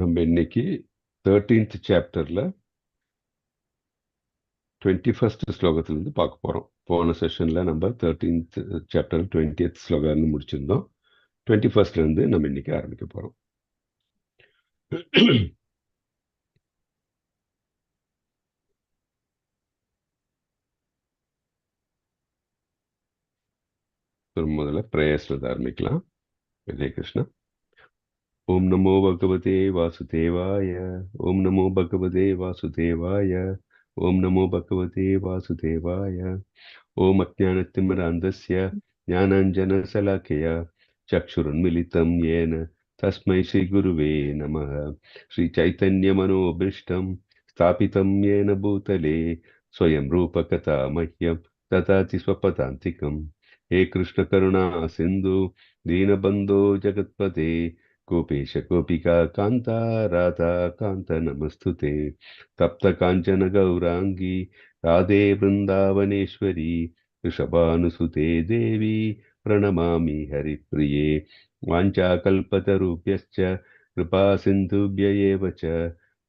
நம்ம இன்னைக்கு 13th சாப்டர்ல 21st ஸ்லோகத்திலிருந்து பார்க்க போறோம். போன செஷன்ல நம்ம 13th சாப்டர் 20th ஸ்லோகம் முடிச்சிருந்தோம். 21st இருந்து நம்ம இன்னைக்கு ஆரம்பிக்க போறோம். முதல்ல பிரேயர்ஸ்ல ஆரம்பிக்கலாம். விஜய் கிருஷ்ணா. ஓம் நமோ பகவதே வாசுதேவாய. ஓம் நமோ பகவதே வாசுதேவாய. ஓம் நமோ பகவதே வாசுதேவாய. ஓம் அஜ்ஞானத்திமிராந்தஸ்ய ஞானாஞ்சனசலாக்கயா சக்ஷுருன்மிலிतं येन तस्मै श्रीगुरुवे नमः. श्रीचैतन्यमनोभीष्टं स्थापितं येन भूतले स्वयं रूपकथा मह्यं ददाति स्वपदान्तिकम्. हे कृष्णकरुणा सिन्धु दीनबन्धो जगत्पते गोपेश गोपिका कान्ता राधा कान्त नमस्तुते. तप्तकाञ्चन गौराङ्गी राधे वृन्दावनेश्वरी ऋषभानुसुते देवी प्रणमामि हरिप्रिये. वाञ्छाकल्पतरुभ्यश्च कृपासिन्धुभ्य एव च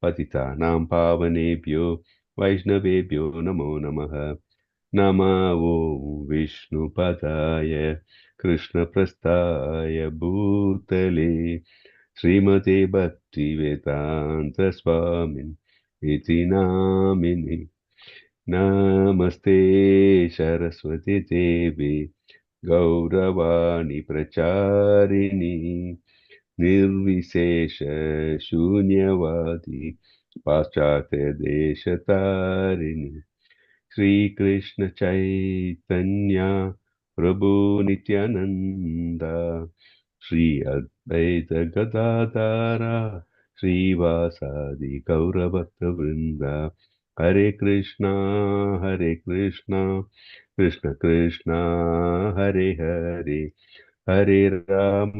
पतितानां पावनेभ्यो वैष्णवेभ्यो नमो नमः. नमो विष्णुपदाय कृष्णप्रस्थाय भूतले श्रीमते भक्तिवेदान्तस्वामिन् इति नामिनि. नमस्ते सरस्वती देवी गौरवाणी प्रचारिणी निर्विशेष शून्यवादी पाश्चात्य देशतारिणी. श्री कृष्ण चैतन्य प्रभु नित्यानंदा श्री अद्वैत गदाधरा श्रीवासादि गौरभक्तवृंदा. हरे कृष्णा कृष्ण कृष्णा हरे हरे हरे राम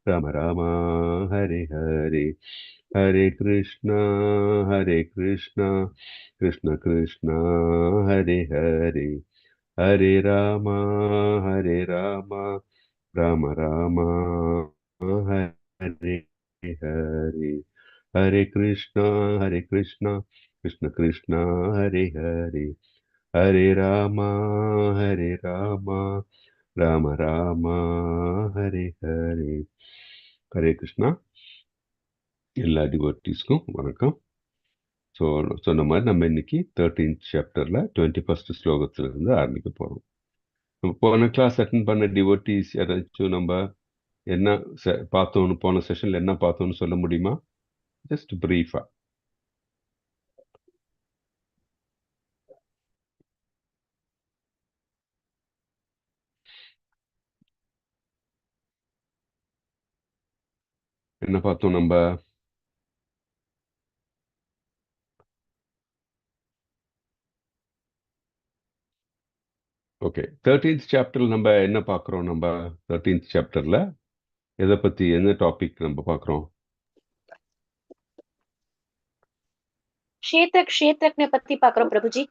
राम राम हरे हरे. हरे कृष्णा कृष्ण कृष्णा हरे हरे हरे राम राम राम हरे हरे. हरे कृष्णा कृष्ण कृष्णा हरे हरे हरे राम राम राम हरे हरे. ஹரே கிருஷ்ணா. எல்லா டிவோட்டீஸ்க்கும் வணக்கம். ஸோ சொன்ன மாதிரி நம்ம இன்னைக்கு 13th சாப்டர்ல 21st ஸ்லோகத்துல இருந்து ஆரம்பிக்க போறோம். நம்ம போன கிளாஸ் அட்டன் பண்ண டிவோட்டீஸ் யாராச்சும் நம்ம என்ன பார்த்தோம்னு, போன செஷன்ல என்ன பார்த்தோம்னு சொல்ல முடியுமா? ஜஸ்ட் பிரீஃபா. என்ன பார்த்தோம் நம்ம? ஓகே, 13th சாப்டர்ல நம்ம என்ன பார்க்குறோம்? நம்ம 13th சாப்டர்ல எதை பத்தி, என்ன டாபிக் நம்ம பார்க்குறோம்? क्षेत्रज्ञ பத்தி பார்க்குறோம் பிரபுஜி.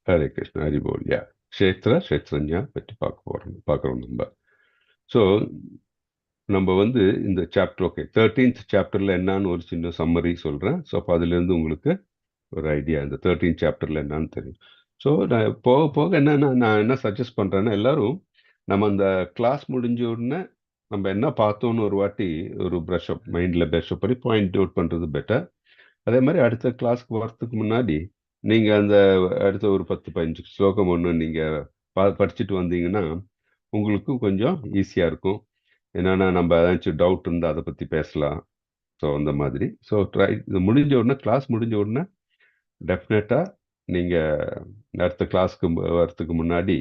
ஹரே கிருஷ்ணா, ஹரி போல். யா, க்ஷேத்ரஜா பற்றி பார்க்குறோம் நம்ம. ஸோ நம்ம இந்த சாப்டர், ஓகே, 13th சாப்டர்ல என்னன்னு ஒரு சின்ன சம்மரி சொல்றேன். ஸோ அப்போ அதுலேருந்து உங்களுக்கு ஒரு ஐடியா இந்த 13th சாப்டர்ல என்னன்னு தெரியும். ஸோ நான் போக போக என்னன்னா, நான் என்ன சஜஸ்ட் பண்றேன்னா, எல்லாரும் நம்ம அந்த கிளாஸ் முடிஞ்ச உடனே நம்ம என்ன பார்த்தோம்னு ஒரு வாட்டி ஒரு ப்ரஷ்அப் மைண்ட்ல ப்ரஷ்அப் பண்ணி பாயிண்ட் அவுட் பண்றது பெட்டர். அதே மாதிரி அடுத்த கிளாஸ்க்கு வரத்துக்கு முன்னாடி நீங்க அந்த அடுத்த ஒரு 10-15 ஸ்லோகம் ஒன்று நீங்க படிச்சுட்டு வந்தீங்கன்னா உங்களுக்கும் கொஞ்சம் ஈஸியா இருக்கும். என்னன்னா நம்ம ஏதாச்சும் டவுட் இருந்தால் அதை பத்தி பேசலாம். ஸோ அந்த மாதிரி. ஸோ ட்ரை, இது முடிஞ்ச உடனே, கிளாஸ் முடிஞ்ச உடனே டெஃபினட்டா நீங்க அடுத்த கிளாஸ்க்கு வரத்துக்கு முன்னாடி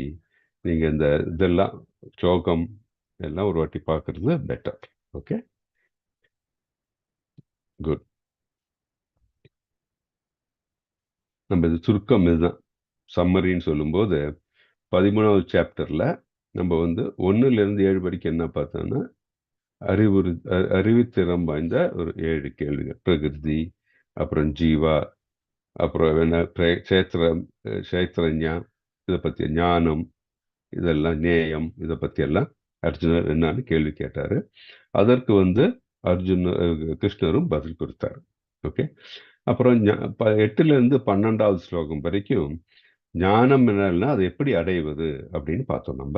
நீங்க இந்த இதெல்லாம் ஸ்லோகம் எல்லாம் ஒரு வாட்டி பார்க்கறது பெட்டர். Okay, good. நம்ம இது சுருக்கம், இதுதான் சம்மரின்னு சொல்லும்போது 13வது சாப்டர்ல நம்ம 1லிருந்து 7 வரைக்கும் என்ன பார்த்தோம்னா, அறிவுத்திறம் வாய்ந்த ஒரு 7 கேள்விகள். பிரகிருதி, அப்புறம் ஜீவா, அப்புறம் என்ன க்ஷேத்ரஞா, இதை பற்றிய ஞானம், இதெல்லாம் நேயம், இதை பற்றி எல்லாம் அர்ஜுனர் என்னன்னு கேள்வி கேட்டாரு. அதற்கு கிருஷ்ணரும் பதில் கொடுத்தார். ஓகே. அப்புறம் 8லிருந்து 12வது ஸ்லோகம் வரைக்கும் ஞானம் என்னன்னா அதை எப்படி அடைவது அப்படின்னு பார்த்தோம் நம்ம.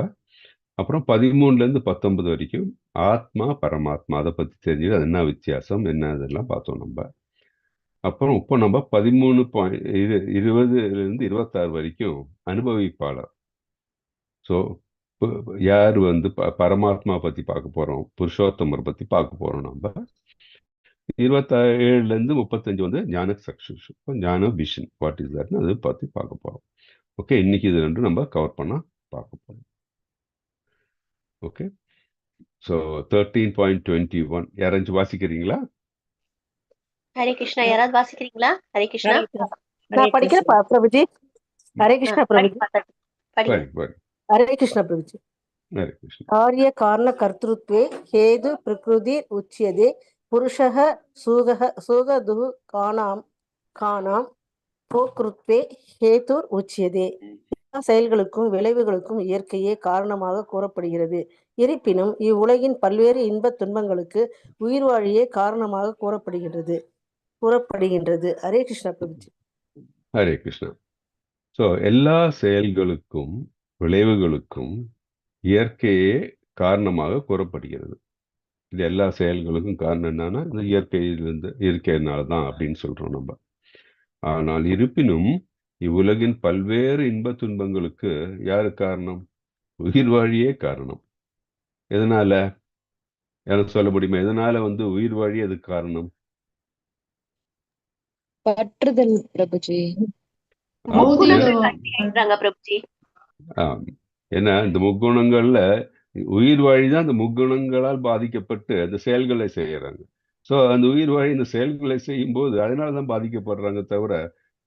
அப்புறம் 13லேருந்து 19 வரைக்கும் ஆத்மா பரமாத்மா அதை பத்தி தெரிஞ்சு அது என்ன வித்தியாசம் என்ன இதெல்லாம் பார்த்தோம் நம்ம. அப்புறம் இப்போ நம்ம 20லிருந்து 26 வரைக்கும் அனுபவிப்பாளர். ஸோ யார் வந்து பரமாத்மா பத்தி பார்க்க போறோம், புருஷோத்தமர் பத்தி பார்க்க போறோம் நம்ம. 27லேருந்து 35 வந்து ஞான சக்ஷுஷ், ஞான விஷன், வாட் இஸ் தட்னு அதை பத்தி பார்க்க போறோம். ஓகே, இன்னைக்கு இது ரெண்டும் நம்ம கவர் பண்ண பார்க்க போறோம். ஓகே. ஸோ 13.21 யாராச்சும் வாசிக்கிறீங்களா? ஹரே கிருஷ்ணா. யாராவது வாசிக்கிறீங்களா? ஹரே கிருஷ்ணா. நான் படிக்கிறேன் பிரபுஜி. ஹரே கிருஷ்ணா பிரபுஜி. படிங்க. ஹரே கிருஷ்ணா பிரபுஜி. ஹரே கிருஷ்ணா. காரிய காரண கர்த்தృత్వే ஹேது பிரகிருதி உச்சியதே புருஷः சுகதுः காணாம் போக்ருத்வே ஹேதுர் உச்சியதே. எல்லா செயல்களுக்கும் விளைவுகளுக்கும் இயற்கையே காரணமாக கூறப்படுகிறது. இருப்பினும் இவ்வுலகின் பல்வேறு இன்பத் துன்பங்களுக்கு உயிர் வாழியே காரணமாக கூறப்படுகின்றது. ஹரே கிருஷ்ணா பிரபுஜி. ஹரே கிருஷ்ணா. ஸோ எல்லா செயல்களுக்கும் விளைவுகளுக்கும் இயற்கையே காரணமாக கூறப்படுகிறது. இது எல்லா செயல்களுக்கும் காரணம் என்னன்னா இந்த இயற்கையினால தான் அப்படின்னு சொல்றோம் நம்ம. ஆனால் இருப்பினும் இவ்வுலகின் பல்வேறு இன்ப துன்பங்களுக்கு யாரு காரணம்? உயிர் வாழியே காரணம். எதனால? எனக்கு சொல்ல முடியுமா? எதனால வந்து உயிர் வாழி அது காரணம்? பற்றுதல் பிரபுஜி. பிரபுஜி. ஏன்னா இந்த முக்குணங்கள்ல உயிர் வாழிதான் அந்த முக்குணங்களால் பாதிக்கப்பட்டு அந்த செயல்களை செய்யறாங்க. ஸோ அந்த உயிர் வாழி இந்த செயல்களை செய்யும் போது அதனாலதான் பாதிக்கப்படுறாங்க தவிர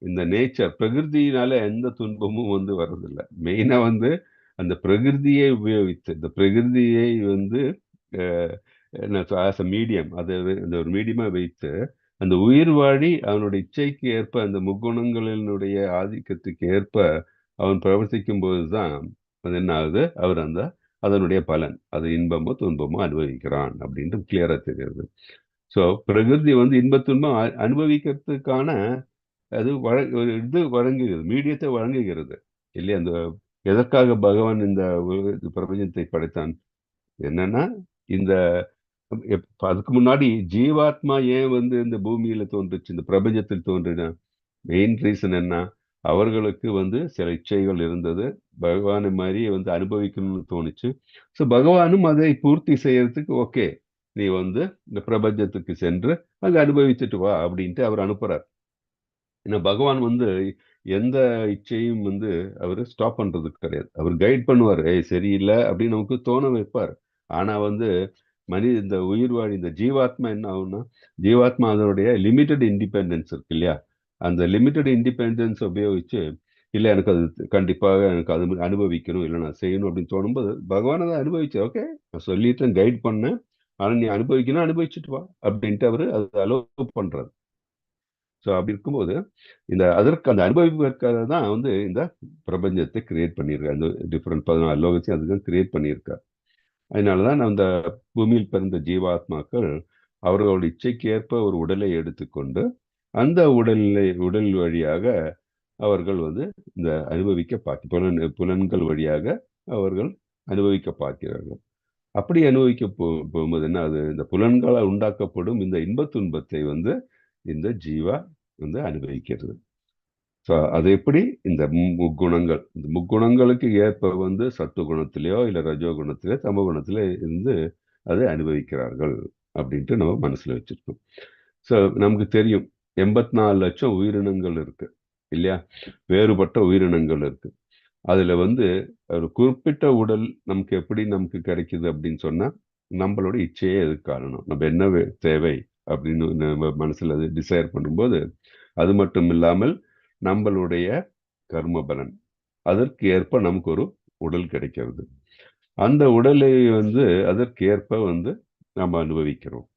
இந்த நேச்சர் பிரகிருதியினால எந்த துன்பமும் வந்து வர்றதில்லை. மெயினா வந்து அந்த பிரகிருதியை உபயோகித்து இந்த பிரகிருதியை வந்து ஆஸ் அ மீடியம் அதை இந்த ஒரு மீடியமா வைத்து அந்த உயிர் வாழி அவனுடைய இச்சைக்கு ஏற்ப அந்த முக்குணங்களினுடைய ஆதிக்கத்துக்கு ஏற்ப அவன் பிரவர்த்திக்கும் போதுதான் அது என்ன ஆகுது, அவர் அதனுடைய பலன் அது இன்பமோ துன்பமோ அனுபவிக்கிறான் அப்படின்ட்டு கிளியரா தெரியுது. ஸோ பிரகிருதி வந்து இன்ப துன்பம் அனுபவிக்கிறதுக்கான அது இது வழங்குகிறது, மீடியத்தை வழங்குகிறது இல்லையா? அந்த எதற்காக பகவான் இந்த பிரபஞ்சத்தை படைத்தான் என்னன்னா இந்த அதுக்கு முன்னாடி ஜீவாத்மா ஏன் வந்து இந்த பூமியில தோன்றுச்சு, இந்த பிரபஞ்சத்தில் தோன்றின மெயின் ரீசன் என்ன? அவர்களுக்கு வந்து சில இச்சைகள் இருந்தது, பகவானை மாதிரி வந்து அனுபவிக்கணும்னு தோணுச்சு. ஸோ பகவானும் அதை பூர்த்தி செய்யறதுக்கு ஓகே நீ வந்து இந்த பிரபஞ்சத்துக்கு சென்று அங்க அனுபவிச்சுட்டு வா அப்படின்ட்டு அவர் அனுப்புறார். ஏன்னா பகவான் வந்து எந்த இச்சையும் வந்து அவர் ஸ்டாப் பண்றதுக்கு கிடையாது. அவர் கைட் பண்ணுவார், சரியில்லை அப்படின்னு நமக்கு தோண வைப்பார். ஆனா வந்து இந்த உயிர் வாழி இந்த ஜீவாத்மா என்ன ஆகும்னா, ஜீவாத்மா அதனுடைய லிமிட்டட் இண்டிபெண்டன்ஸ் இருக்கு இல்லையா, அந்த லிமிட்டட் இண்டிபெண்டன்ஸ் உபயோகிச்சு இல்லை எனக்கு அது கண்டிப்பாக எனக்கு அது அனுபவிக்கணும் இல்லை நான் செய்யணும் அப்படின்னு தோணும்போது பகவான் அதை அனுபவிச்சு ஓகே நான் சொல்லிட்டேன் கைட் பண்ணேன், ஆனா நீ அனுபவிக்கணும் அனுபவிச்சுட்டு வா அப்படின்ட்டு அவரு அதை அலோவ் பண்றாரு. ஸோ அப்படி இருக்கும்போது அதற்கு அந்த அனுபவிப்பதற்காக தான் வந்து இந்த பிரபஞ்சத்தை கிரியேட் பண்ணியிருக்காரு. அந்த டிஃப்ரெண்ட் 14 லோகத்தையும் அதுதான் கிரியேட் பண்ணியிருக்கார். அதனாலதான் அந்த பூமியில் பிறந்த ஜீவாத்மாக்கள் அவர்களுடைய இச்சைக்கு ஏற்ப ஒரு உடலை எடுத்துக்கொண்டு அந்த உடல் வழியாக அவர்கள் வந்து இந்த புலன்கள் வழியாக அவர்கள் அனுபவிக்க பார்க்கிறார்கள். அப்படி அனுபவிக்க போகும்போது என்ன அது இந்த புலன்களால் உண்டாக்கப்படும் இந்த இன்பத் துன்பத்தை வந்து இந்த ஜீவா வந்து அனுபவிக்கிறது. ஸோ அது எப்படி இந்த முக்குணங்களுக்கு ஏற்ப வந்து சத்துவ குணத்திலேயோ இல்லை ரஜோ குணத்திலேயோ தமோ குணத்திலே இருந்து அதை அனுபவிக்கிறார்கள் அப்படின்ட்டு நம்ம மனசுல வச்சிருக்கோம். ஸோ நமக்கு தெரியும் 84 லட்சம் உயிரினங்கள் இருக்கு இல்லையா, வேறுபட்ட உயிரினங்கள் இருக்கு. அதுல வந்து ஒரு குறிப்பிட்ட உடல் நமக்கு கிடைக்குது அப்படின்னு சொன்னா நம்மளோட இச்சையே எதுக்கு காரணம், நம்ம என்ன தேவை அப்படின்னு நம்ம மனசுல அது டிசைர் பண்ணும்போது அது மட்டும் இல்லாமல் நம்மளுடைய கர்ம பலன் அதற்கு ஏற்ப நமக்கு ஒரு உடல் கிடைக்கிறது. அந்த உடலை வந்து அதற்கு ஏற்ப வந்து நம்ம அனுபவிக்கிறோம்.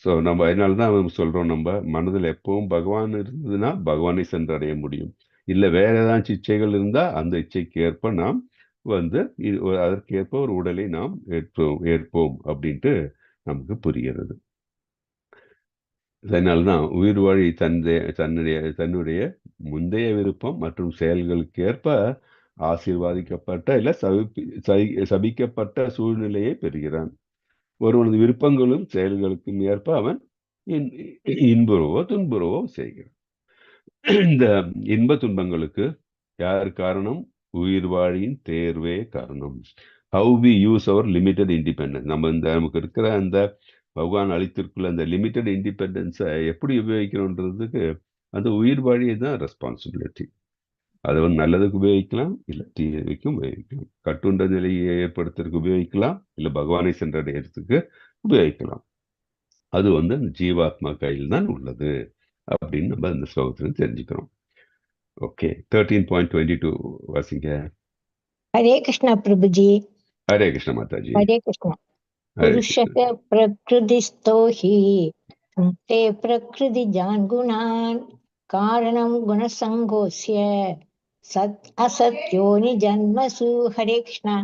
ஸோ நம்ம அதனாலதான் சொல்றோம், நம்ம மனதில் எப்பவும் பகவான் இருந்ததுன்னா பகவானை சென்றடைய முடியும். இல்லை வேற ஏதாச்சும் இச்சைகள் இருந்தா அந்த இச்சைக்கு ஏற்ப நாம் வந்து அதற்கு ஏற்ப ஒரு உடலை நாம் ஏற்போம் அப்படின்ட்டு நமக்கு புரிகிறது. அதனால்தான் உயிர் வாழி தன்னுடைய முந்தைய விருப்பம் மற்றும் செயல்களுக்கு ஏற்ப ஆசீர்வாதிக்கப்பட்ட இல்ல சபிக்கப்பட்ட சூழ்நிலையை பெறுகிறான். ஒருவனது விருப்பங்களும் செயல்களுக்கும் ஏற்ப அவன் இன்புறவோ துன்புறவோ செய்கிறான். இந்த இன்ப துன்பங்களுக்கு யார் காரணம்? உயிர் வாழியின் தேர்வே காரணம். How we use our limited independence. நமக்கு இருக்கிற அந்த பகவான் அளித்திருக்குள்ள அந்த லிமிட்டட் இண்டிபெண்டன்ஸை எப்படி உபயோகிக்கணுன்றதுக்கு அந்த உயிர் வாழியை தான் ரெஸ்பான்சிபிலிட்டி. அதை வந்து நல்லதுக்கு உபயோகிக்கலாம், இல்லை தீமைக்கும் உபயோகிக்கலாம். கட்டுண்ட நிலையை ஏற்படுத்துறதுக்கு உபயோகிக்கலாம், இல்லை பகவானை சென்றடைகிறதுக்கு உபயோகிக்கலாம். அது வந்து அந்த ஜீவாத்மா கையில் தான் உள்ளது அப்படின்னு நம்ம இந்த ஸ்லோகத்துல தெரிஞ்சுக்கிறோம். ஓகே, 13.22 வாசிங்க. ஹரே கிருஷ்ணா பிரபுஜி. ஹரே கிருஷ்ண மாதாஜி. ஹரே கிருஷ்ணா. ஹரே புருஷக பிரகிருதிஸ்தோ ஹி முக்தே பிரகிருதி ஜான் குணான் காரணம் குணசங்கோஸ்ய சத் அசத்யோனி ஜன்மசு. ஹரே கிருஷ்ணா.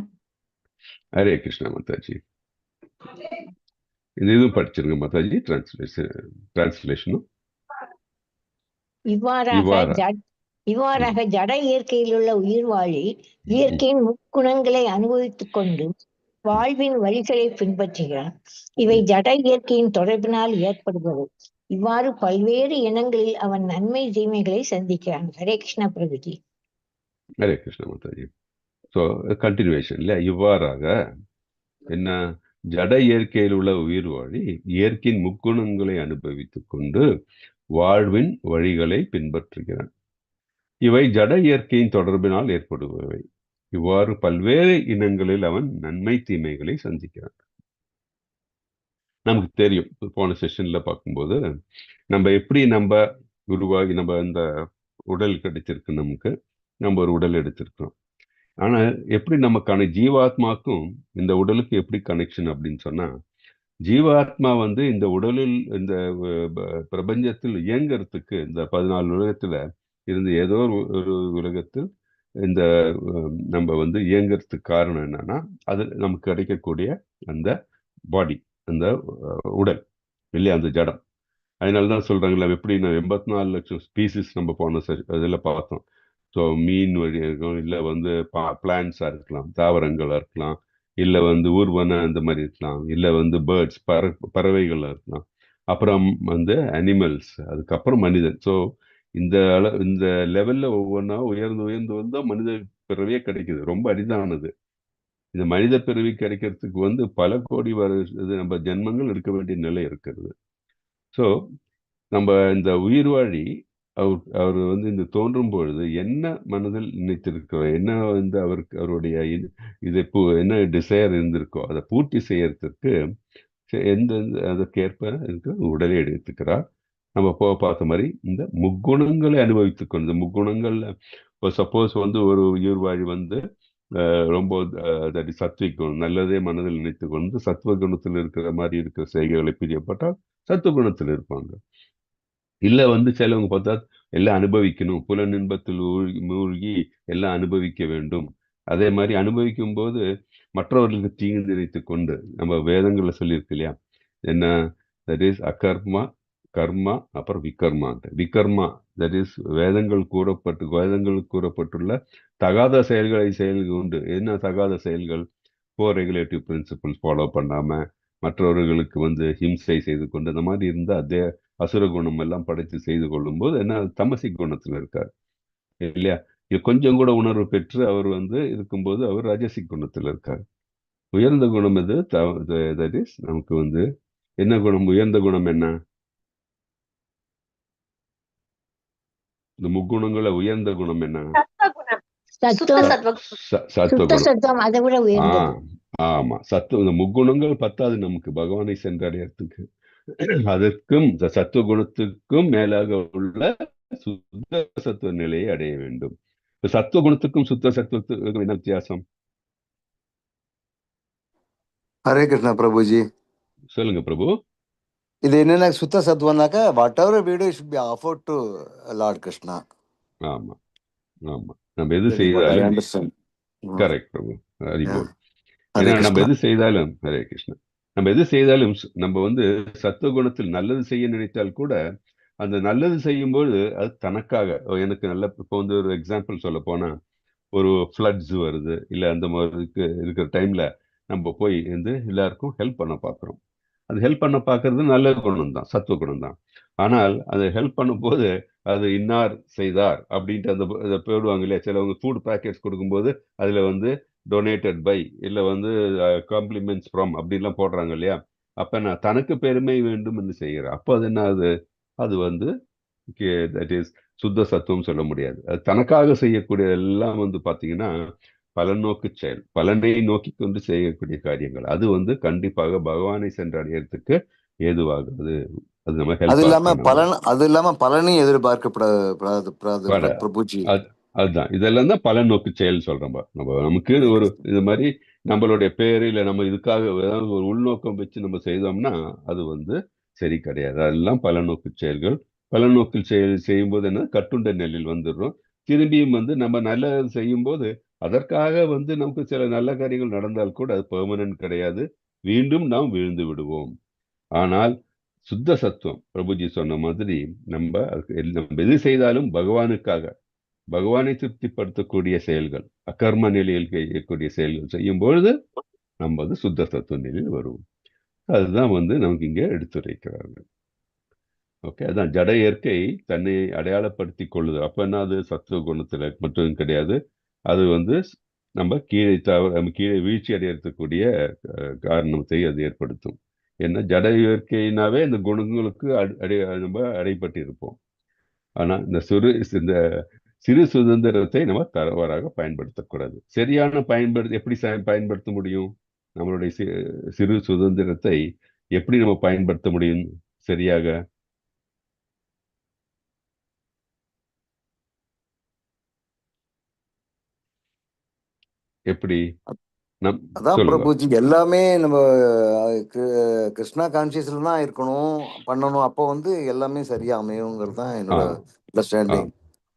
ஹரே கிருஷ்ண மாதாஜி. இதுவும் படிச்சிருங்க மாதாஜி, டிரான்ஸ்லேஷனும். இவ்வாறாக ஜட இயற்கையில் உள்ள உயிர் வாழி இயற்கையின் முக்குணங்களை அனுபவித்துக் கொண்டு வாழ்வின் வழிகளை பின்பற்றுகிறான். இவை ஜட இயற்கையின் தொடர்பினால் ஏற்படுவது. இவ்வாறு பல்வேறு இனங்களில் அவன் நன்மை தீமைகளை சந்திக்கிறான். ஹரே கிருஷ்ணா பிரபுஜி. ஹரே கிருஷ்ண மாதாஜி. ஸோ கண்டினியூவேஷன் இல்லையா? இவ்வாறாக என்ன, ஜட இயற்கையில் உள்ள உயிர் வாழி இயற்கையின் முக்குணங்களை அனுபவித்துக் கொண்டு வாழ்வின் வழிகளை பின்பற்றுகிறான். இவை ஜட இயற்கையின் தொடர்பினால் ஏற்படுபவை. இவ்வாறு பல்வேறு இனங்களில் அவன் நன்மை தீமைகளை சந்திக்கிறான். நமக்கு தெரியும், போன செஷன்ல பார்க்கும்போது நம்ம எப்படி உருவாகி இந்த உடல் கிடைச்சிருக்கு, நம்ம ஒரு உடல் எடுத்திருக்கிறோம். ஆனா எப்படி நமக்கான ஜீவாத்மாக்கும் இந்த உடலுக்கு எப்படி கனெக்ஷன் அப்படின்னு சொன்னா, ஜீவாத்மா வந்து இந்த உடலில் இந்த பிரபஞ்சத்தில் இயங்கிறதுக்கு இந்த 14 உலகத்துல இருந்து ஏதோ ஒரு உலகத்தில் இந்த நம்ம வந்து இயங்கிறதுக்கு காரணம் என்னன்னா, அது நமக்கு கிடைக்கக்கூடிய அந்த பாடி, அந்த உடல் இல்லையா, அந்த ஜடம். அதனாலதான் சொல்றாங்களா, எப்படி 84 லட்சம் ஸ்பீசிஸ் நம்ம போன இதில் பார்த்தோம். ஸோ மீன் வழி இருக்கும், இல்லை வந்து பிளான்ஸா இருக்கலாம், தாவரங்களா இருக்கலாம், இல்லை வந்து ஊர்வன அந்த மாதிரி இருக்கலாம், இல்லை வந்து பேர்ட்ஸ் பறவைகள் இருக்கலாம், அப்புறம் வந்து அனிமல்ஸ், அதுக்கப்புறம் மனிதன். ஸோ இந்த லெவல்ல ஒவ்வொன்றா உயர்ந்து வந்தால் மனித பிறவியே கிடைக்குது. ரொம்ப அரிதானது. இந்த மனித பிறவி கிடைக்கிறதுக்கு வந்து பல கோடி இது நம்ம ஜென்மங்கள் எடுக்க வேண்டிய நிலை இருக்கிறது. ஸோ நம்ம இந்த உயிர் வாழி அவர் வந்து இந்த தோன்றும் பொழுது என்ன மனதில் நினைத்திருக்கிறோம், என்ன வந்து அவருடைய என்ன டிசையர் இருந்திருக்கோ அதை பூர்த்தி செய்யறதுக்கு அதற்கேற்ப இருக்கிற உடலை எடுத்துக்கிறார். நம்ம பார்த்த மாதிரி இந்த முக்குணங்களை அனுபவித்துக்கொண்டு, இந்த முக்குணங்கள்ல சப்போஸ் வந்து ஒரு உயிர் வாழி வந்து ரொம்ப சத்விக்கும், நல்லதே மனதில் நினைத்து கொண்டு சத்துவ குணத்தில் இருக்கிற மாதிரி இருக்கிற செய்கைகளை பிரியப்பட்டால் சத்துவ குணத்தில் இருப்பாங்க. இல்லை வந்து சிலவங்க பார்த்தா எல்லாம் அனுபவிக்கணும், புலன் இன்பத்தில் மூழ்கி எல்லாம் அனுபவிக்க வேண்டும். அதே மாதிரி அனுபவிக்கும் போது மற்றவர்களுக்கு தீங்கு நினைத்து கொண்டு, நம்ம வேதங்கள்ல சொல்லியிருக்கு இல்லையா, என்ன, தட் இஸ் அகர்மா, கர்மா, அப்புறம் விகர்மா, தட் இஸ் வேதங்களுக்கு கூறப்பட்டுள்ள தகாத செயல்கள் உண்டு. என்ன தகாத செயல்கள்? ரெகுலேட்டிவ் பிரின்சிபிள்ஸ் ஃபாலோ பண்ணாம மற்றவர்களுக்கு வந்து ஹிம்சை செய்து கொண்டு அந்த மாதிரி இருந்தால் அதே அசுர குணம் எல்லாம் படைத்து செய்து கொள்ளும் போது என்ன, தமசி குணத்துல இருக்கார் இல்லையா? கொஞ்சம் கூட உணர்வு பெற்று அவர் வந்து இருக்கும்போது அவர் ராஜசிக் குணத்துல இருக்கார். உயர்ந்த குணம் எது? தட் இஸ் நமக்கு வந்து என்ன குணம்? உயர்ந்த குணம் என்ன? இந்த முக்குணங்கள உயர்ந்த குணம் என்ன? ஆமா, இந்த முக்குணங்கள் பத்தாது நமக்கு பகவானை சென்றடையறதுக்கு. அதற்கும் சத்துவ குணத்துக்கும் மேலாக உள்ள சுத்த சத்துவ நிலையை அடைய வேண்டும். சத்துவ குணத்துக்கும் சுத்த சத்துவத்துக்கும் என்ன வித்தியாசம்? ஹரே கிருஷ்ணா பிரபுஜி. சொல்லுங்க பிரபு. இது என்னன்னா, சுத்த சத்துவம்னாக்கா whatever we do should be offered to Lord Krishna. ஆமா ஆமா, நம்ம எது செய்தாலும். கரெக்ட் பிரபு, ஹரி போல். ஏன்னா நம்ம எது செய்தாலும், ஹரே கிருஷ்ணா, நம்ம எது செய்தாலும் நம்ம வந்து சத்துவகுணத்தில் நல்லது செய்ய நினைத்தால் கூட அந்த நல்லது செய்யும்போது அது தனக்காக எனக்கு நல்ல இப்போ வந்து ஒரு எக்ஸாம்பிள் சொல்ல போனா ஒரு ஃப்ளட்ஸ் வருது இல்லை அந்த மாதிரி இருக்கிற டைம்ல நம்ம போய் வந்து எல்லாருக்கும் ஹெல்ப் பண்ண பார்க்குறோம். அது ஹெல்ப் பண்ண பார்க்கறது நல்ல குணம் தான், சத்துவ குணம் தான். ஆனால் அதை ஹெல்ப் பண்ணும்போது அது இன்னார் செய்தார் அப்படின்ட்டு அதை போடுவாங்க இல்லையா, சிலவங்க ஃபுட் பேக்கெட்ஸ் கொடுக்கும்போது அதில் வந்து டொனேட்டட் பை இல்லை வந்து காம்ப்ளிமெண்ட்ஸ் ஃப்ரம் அப்படின்லாம் போடுறாங்க இல்லையா. அப்போ நான் தனக்கு பெருமை வேண்டும் என்று செய்கிறேன். அப்போ அது என்ன ஆகுது, அது வந்து தட் இஸ் சுத்த சத்துவம் சொல்ல முடியாது. அது தனக்காக செய்யக்கூடிய எல்லாம் வந்து பார்த்தீங்கன்னா பலநோக்கு செயல், பலனை நோக்கி கொண்டு செய்யக்கூடிய காரியங்கள். அது வந்து கண்டிப்பாக பகவானை சென்றடையறதுக்கு ஏதுவாகுது. அது நம்ம அது ஹெல்ப் இல்லாம பண்ணணும். அது இல்லாம பலனையும் எதிர்பார்க்கப்படாது பல பிரபுஜி. அதுதான் இதெல்லாம் தான் பல நோக்கு செயல் சொல்றோம். நமக்கு ஹரே ஒரு கிருஷ்ணா. இது மாதிரி நம்மளுடைய பேரு இல்லை நம்ம இதுக்காக ஏதாவது ஒரு உள்நோக்கம் வச்சு நம்ம செய்தோம்னா அது வந்து சரி கிடையாது. அதெல்லாம் பல நோக்கு செயல்கள். பல நோக்கு செயல் செய்யும்போது என்ன, கட்டுண்ட நெல்லில் வந்துடுறோம். திரும்பியும் வந்து நம்ம நல்லது செய்யும்போது அதற்காக வந்து நமக்கு சில நல்ல காரியங்கள் நடந்தால் கூட அது பெர்மனன்ட் கிடையாது. மீண்டும் நாம் விழுந்து விடுவோம். ஆனால் சுத்த சத்துவம் பிரபுஜி சொன்ன மாதிரி நம்ம எது செய்தாலும் பகவானுக்காக, பகவானை திருப்திப்படுத்தக்கூடிய செயல்கள், அகர்ம நிலையில் செய்யக்கூடிய செயல்கள் செய்யும் பொழுது நம்ம வந்து சுத்த தத்துவ நிலையில் வருவோம். அதுதான் வந்து நமக்கு இங்கே எடுத்துரைக்கிறார்கள். ஓகே, அதான் ஜட இயற்கை தன்னை அடையாளப்படுத்தி கொள்ளுதல். அப்ப என்ன, அது சத்துவ குணத்துல மட்டும் கிடையாது, அது வந்து நம்ம கீழே வீழ்ச்சி அடையறதுக்கூடிய காரணத்தை அது ஏற்படுத்தும். ஏன்னா ஜட இயற்கையினாவே இந்த குணங்களுக்கு நம்ம அடைப்பட்டு இருப்போம். ஆனா இந்த இந்த சிறு சுதந்திரத்தை நம்ம தவறாக பயன்படுத்தக்கூடாது. சரியான எப்படி பயன்படுத்த முடியும்? நம்மளுடைய சிறு சுதந்திரத்தை எப்படி நம்ம பயன்படுத்த முடியும் சரியாக? எப்படி? அதான் சொல்லுங்க. பிரபுஜி, எல்லாமே நம்ம கிருஷ்ணா கான்சியஸ்ல தான் இருக்கணும், பண்ணணும். அப்போ வந்து எல்லாமே சரியா அமையுங்கிறது தான் என்னோட அண்டர்ஸ்டாண்டிங்.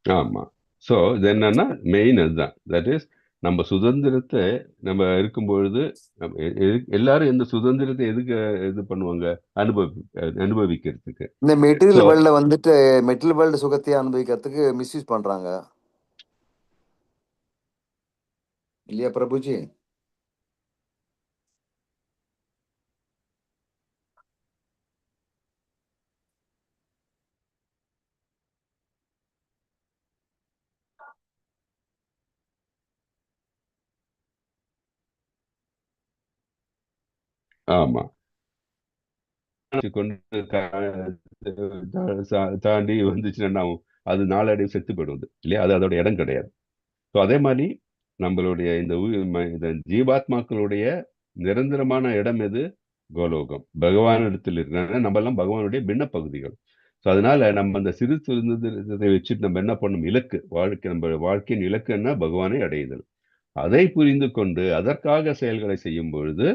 ஆமா. ஸோ இது என்னன்னா மெயின் அதுதான். தட் இஸ் நம்ம சுதந்திரத்தை நம்ம இருக்கும்பொழுது எல்லாரும் எந்த சுதந்திரத்தை எதுக்கு இது பண்ணுவாங்க, அனுபவிக்கிறதுக்கு. இந்த ஸோ மெட்டீரியல் வேர்ல்ட்ல வந்துட்டு மெட்டீரியல் வேர்ல்டு சுகத்தையே அனுபவிக்கிறதுக்கு மிஸ்யூஸ் பண்றாங்க இல்லையா பிரபுஜி? ஆமா, கொண்டு தாண்டி வந்துச்சுன்னா அது நாளடைவு செத்து போயிடுவது இல்லையா, அது அதோட இடம் கிடையாது. ஸோ அதே மாதிரி நம்மளுடைய இந்த ஜீவாத்மாக்களுடைய நிரந்தரமான இடம் எது? கோலோகம், பகவானிடத்தில் இருக்கிற நம்ம எல்லாம் பகவானுடைய பின்ன பகுதிகள். ஸோ அதனால நம்ம அந்த சிறு சுதந்திரத்தை வச்சுட்டு நம்ம என்ன பண்ணணும், இலக்கு நம்ம வாழ்க்கையின் இலக்கு என்ன, பகவானை அடையுதல். அதை புரிந்து கொண்டு அதற்காக செயல்களை செய்யும் பொழுது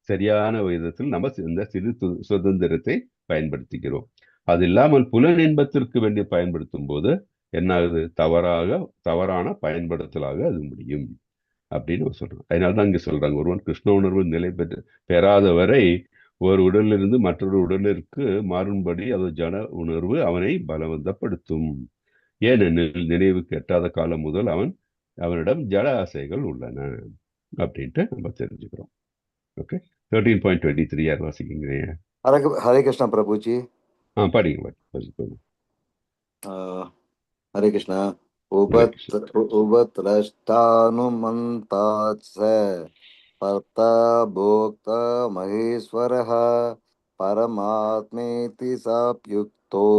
சரியான விதத்தில் நம்ம இந்த சிறு சுதந்திரத்தை பயன்படுத்திக்கிறோம். அது இல்லாமல் புலன் இன்பத்திற்கு வேண்டி பயன்படுத்தும் போது என்ன ஆகுது, தவறான பயன்படுத்தலாக அது முடியும் அப்படின்னு சொல்றோம். அதனாலதான் இங்க சொல்றாங்க, ஒருவன் கிருஷ்ண உணர்வு நிலை பெறாத வரை ஒரு உடலிலிருந்து மற்றொரு உடலிற்கு மாறும்படி அது ஜன உணர்வு அவனை பலவந்தப்படுத்தும். ஏனெனில் நினைவுக்கு எட்டாத காலம் முதல் அவனிடம் ஜட ஆசைகள் உள்ளன அப்படின்ட்டு நம்ம தெரிஞ்சுக்கிறோம். ஓகே, 13.23 யார் வாசிக்கிறீங்க? ஹரே கிருஷ்ணா பிரபுஜி. படிங்க. ஹரே கிருஷ்ணா. உபத்ரஷ்டானுமந்தாத்ஸ பர்த்தா போக்தா மகேஸ்வரः பரமாத்மேதி சாப்யுக்தோ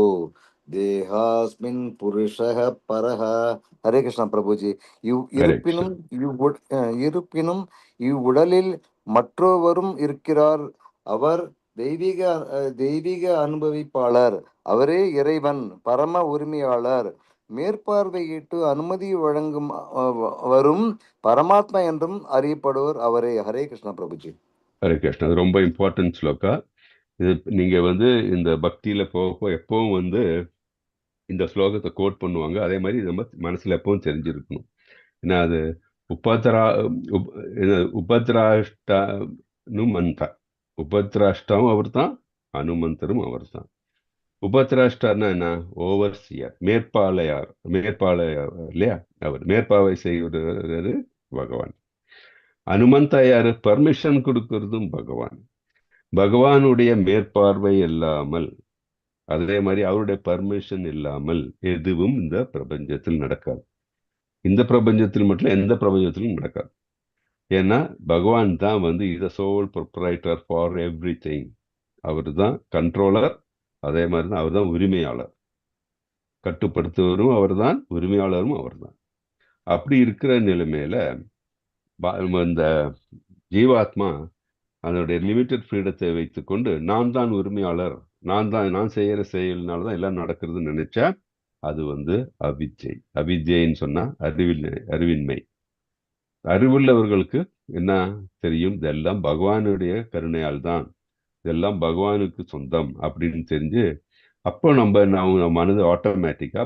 தேஹாஸ்மின் புருஷः பரஹ. ஹரே கிருஷ்ணா பிரபுஜி. இருப்பினும் இவ்வுடலில் மற்றொருவரும் இருக்கிறார். அவர் தெய்வீக அனுபவிப்பாளர். அவரே இறைவன், பரம உரிமையாளர், மேற்பார்வையிட்டு அனுமதி வழங்கும் வரும் பரமாத்மா என்றும் அறியப்படுவர் அவரே. ஹரே கிருஷ்ணா பிரபுஜி. ஹரே கிருஷ்ணா. அது ரொம்ப இம்பார்ட்டன்ட் ஸ்லோகா. இது நீங்க வந்து இந்த பக்தியில போக எப்பவும் வந்து இந்த ஸ்லோகத்தை கோட் பண்ணுவாங்க. அதே மாதிரி நம்ம மனசுல எப்பவும் தெரிஞ்சிருக்கணும். ஏன்னா அது உபத்ராஷ்டனுமந்தா உபத்ராஷ்டாவும் அவர் தான், அனுமந்தரும் அவர் தான். உபத்ராஷ்டார்னா என்ன? ஓவர்சியர், மேற்பாளையார் இல்லையா? அவர் மேற்பார்வை செய்வது பகவான். அனுமந்தா யாரு? பர்மிஷன் கொடுக்கறதும் பகவான். பகவானுடைய மேற்பார்வை இல்லாமல், அதே மாதிரி அவருடைய பர்மிஷன் இல்லாமல் எதுவும் இந்த பிரபஞ்சத்தில் நடக்காது. இந்த பிரபஞ்சத்தில் மட்டும் எந்த பிரபஞ்சத்திலும் நடக்காது. ஏன்னா பகவான் தான் வந்து is sole proprietor for everything. அவர் தான் கண்ட்ரோலர், அதே மாதிரி தான் அவர் தான் உரிமையாளர். கட்டுப்படுத்துவரும் அவர் தான், உரிமையாளரும் அவர் தான். அப்படி இருக்கிற நிலைமையில இந்த ஜீவாத்மா அதனுடைய லிமிட்டட் ஃப்ரீடத்தை வைத்துக்கொண்டு நான் தான் உரிமையாளர், நான் செய்யற செயல்னாலதான் எல்லாம் நடக்கிறதுன்னு நினைச்சா அது வந்து அவித்யை. அவித்யைன்னு சொன்னா அறிவின்மை. அறிவுள்ளவர்களுக்கு என்ன தெரியும்? இதெல்லாம் பகவானுடைய கருணையால் தான், இதெல்லாம் பகவானுக்கு சொந்தம் அப்படின்னு தெரிஞ்சு, அப்போ நம்ம மனது ஆட்டோமேட்டிக்கா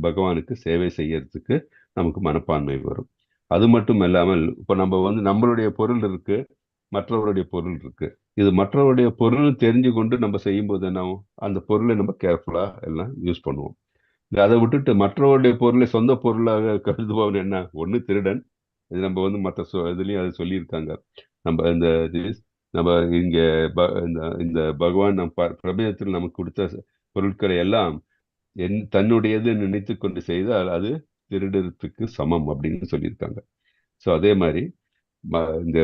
பகவானுக்கு சேவை செய்யறதுக்கு நமக்கு மனப்பான்மை வரும். அது மட்டும் இல்லாமல் இப்ப நம்ம வந்து நம்மளுடைய பொருள் இருக்கு, மற்றவருடைய பொருள் இருக்கு. இது மற்றவருடைய பொருள் தெரிஞ்சு கொண்டு நம்ம செய்யும்போது என்ன ஆகும்? அந்த பொருளை நம்ம கேர்ஃபுல்லா எல்லாம் யூஸ் பண்ணுவோம். அதை விட்டுட்டு மற்றவருடைய பொருளை சொந்த பொருளாக கருதுபவன் என்ன? ஒண்ணு திருடன். இது நம்ம வந்து மற்ற இதுலயும் அதை சொல்லியிருக்காங்க. நம்ம நம்ம இங்க இந்த பகவான் பிரபஞ்சத்தில் நமக்கு கொடுத்த பொருட்களை எல்லாம் தன்னுடையது நினைத்து கொண்டு செய்தால் அது திருடத்துக்கு சமம் அப்படின்னு சொல்லியிருக்காங்க. ஸோ அதே மாதிரி இந்த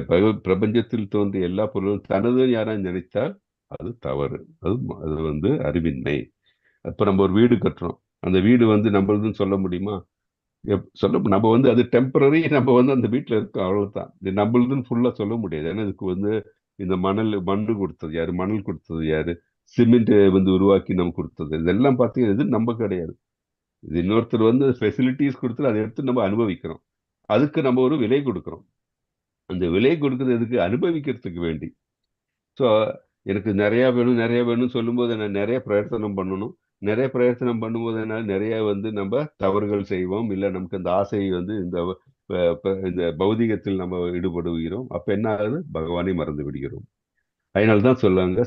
பிரபஞ்சத்தில் தோன்றிய எல்லா பொருளும் தனது யாராவது நினைத்தால் அது தவறு. அது வந்து அறிவின்மை. இப்ப நம்ம ஒரு வீடு கட்டுறோம், அந்த வீடு வந்து நம்மளதுன்னு சொல்ல முடியுமா? நம்ம வந்து அது டெம்பரரி, நம்ம வந்து அந்த வீட்டில் இருக்கோம், அவ்வளவுதான். இது நம்மளதுன்னு ஃபுல்லா சொல்ல முடியாது. ஏன்னா இதுக்கு வந்து இந்த மண்ணு கொடுத்தது யாரு? மணல் கொடுத்தது யாரு? சிமெண்ட் வந்து உருவாக்கி நம்ம கொடுத்தது. இதெல்லாம் பார்த்தீங்கன்னா இது நம்ம கிடையாது. இது இன்னொருத்தர் வந்து ஃபெசிலிட்டிஸ் கொடுத்து அதை எடுத்து நம்ம அனுபவிக்கிறோம். அதுக்கு நம்ம ஒரு விலை கொடுக்குறோம். அந்த விலை கொடுக்குறது எதுக்கு? அனுபவிக்கிறதுக்கு வேண்டி. ஸோ எனக்கு நிறைய வேணும்னு சொல்லும்போது நான் நிறைய பிரயத்தனம் பண்ணணும். நிறைய பிரயத்தனம் பண்ணும்போது என்ன, நிறைய வந்து நம்ம தவறுகள் செய்வோம். இல்லை நமக்கு அந்த ஆசை வந்து இந்த பௌதிகத்தில் நம்ம ஈடுபடுகிறோம். அப்ப என்ன ஆகுது? பகவானை மறந்து விடுகிறோம். அதனால்தான் சொல்லுவாங்க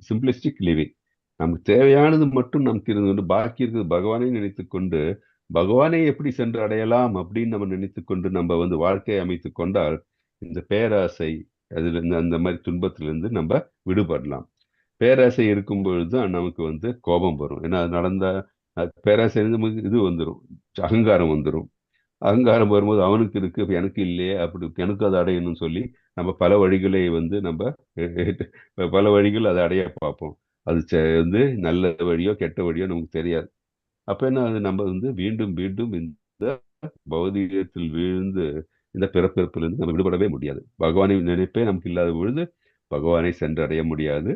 சிம்பிளிஸ்டிக் லிவிங். நமக்கு தேவையானது மட்டும் நமக்கு இருந்து கொண்டு பாக்கி இருக்கிறது பகவானை நினைத்து கொண்டு, பகவானை எப்படி சென்று அடையலாம் அப்படின்னு நம்ம நினைத்து கொண்டு நம்ம வந்து வாழ்க்கையை அமைத்து கொண்டால் இந்த பேராசை அதுல இருந்து அந்த மாதிரி துன்பத்திலிருந்து நம்ம விடுபடலாம். பேராசை இருக்கும் பொழுதுதான் நமக்கு வந்து கோபம் வரும். ஏன்னா அது நடந்த பேராசை நமக்கு இது வந்துடும், அகங்காரம் வந்துடும். அகங்காரம் வரும்போது அவனுக்கு இருக்கு எனக்கு இல்லையே, அப்படி எனக்கு அதை அடையணும்னு சொல்லி நம்ம பல வழிகளை வந்து நம்ம பல வழிகள் அதை அடைய பார்ப்போம். அது வந்து நல்ல வழியோ கெட்ட வழியோ நமக்கு தெரியாது. அப்ப என்ன, அது நம்ம வந்து மீண்டும் மீண்டும் இந்த பௌதிகத்தில் வீழ்ந்து இந்த பிறப்பிறப்பிலிருந்து நம்ம விடுபடவே முடியாது. பகவானை நினைப்பே நமக்கு இல்லாத பொழுது பகவானை சென்றடைய முடியாது.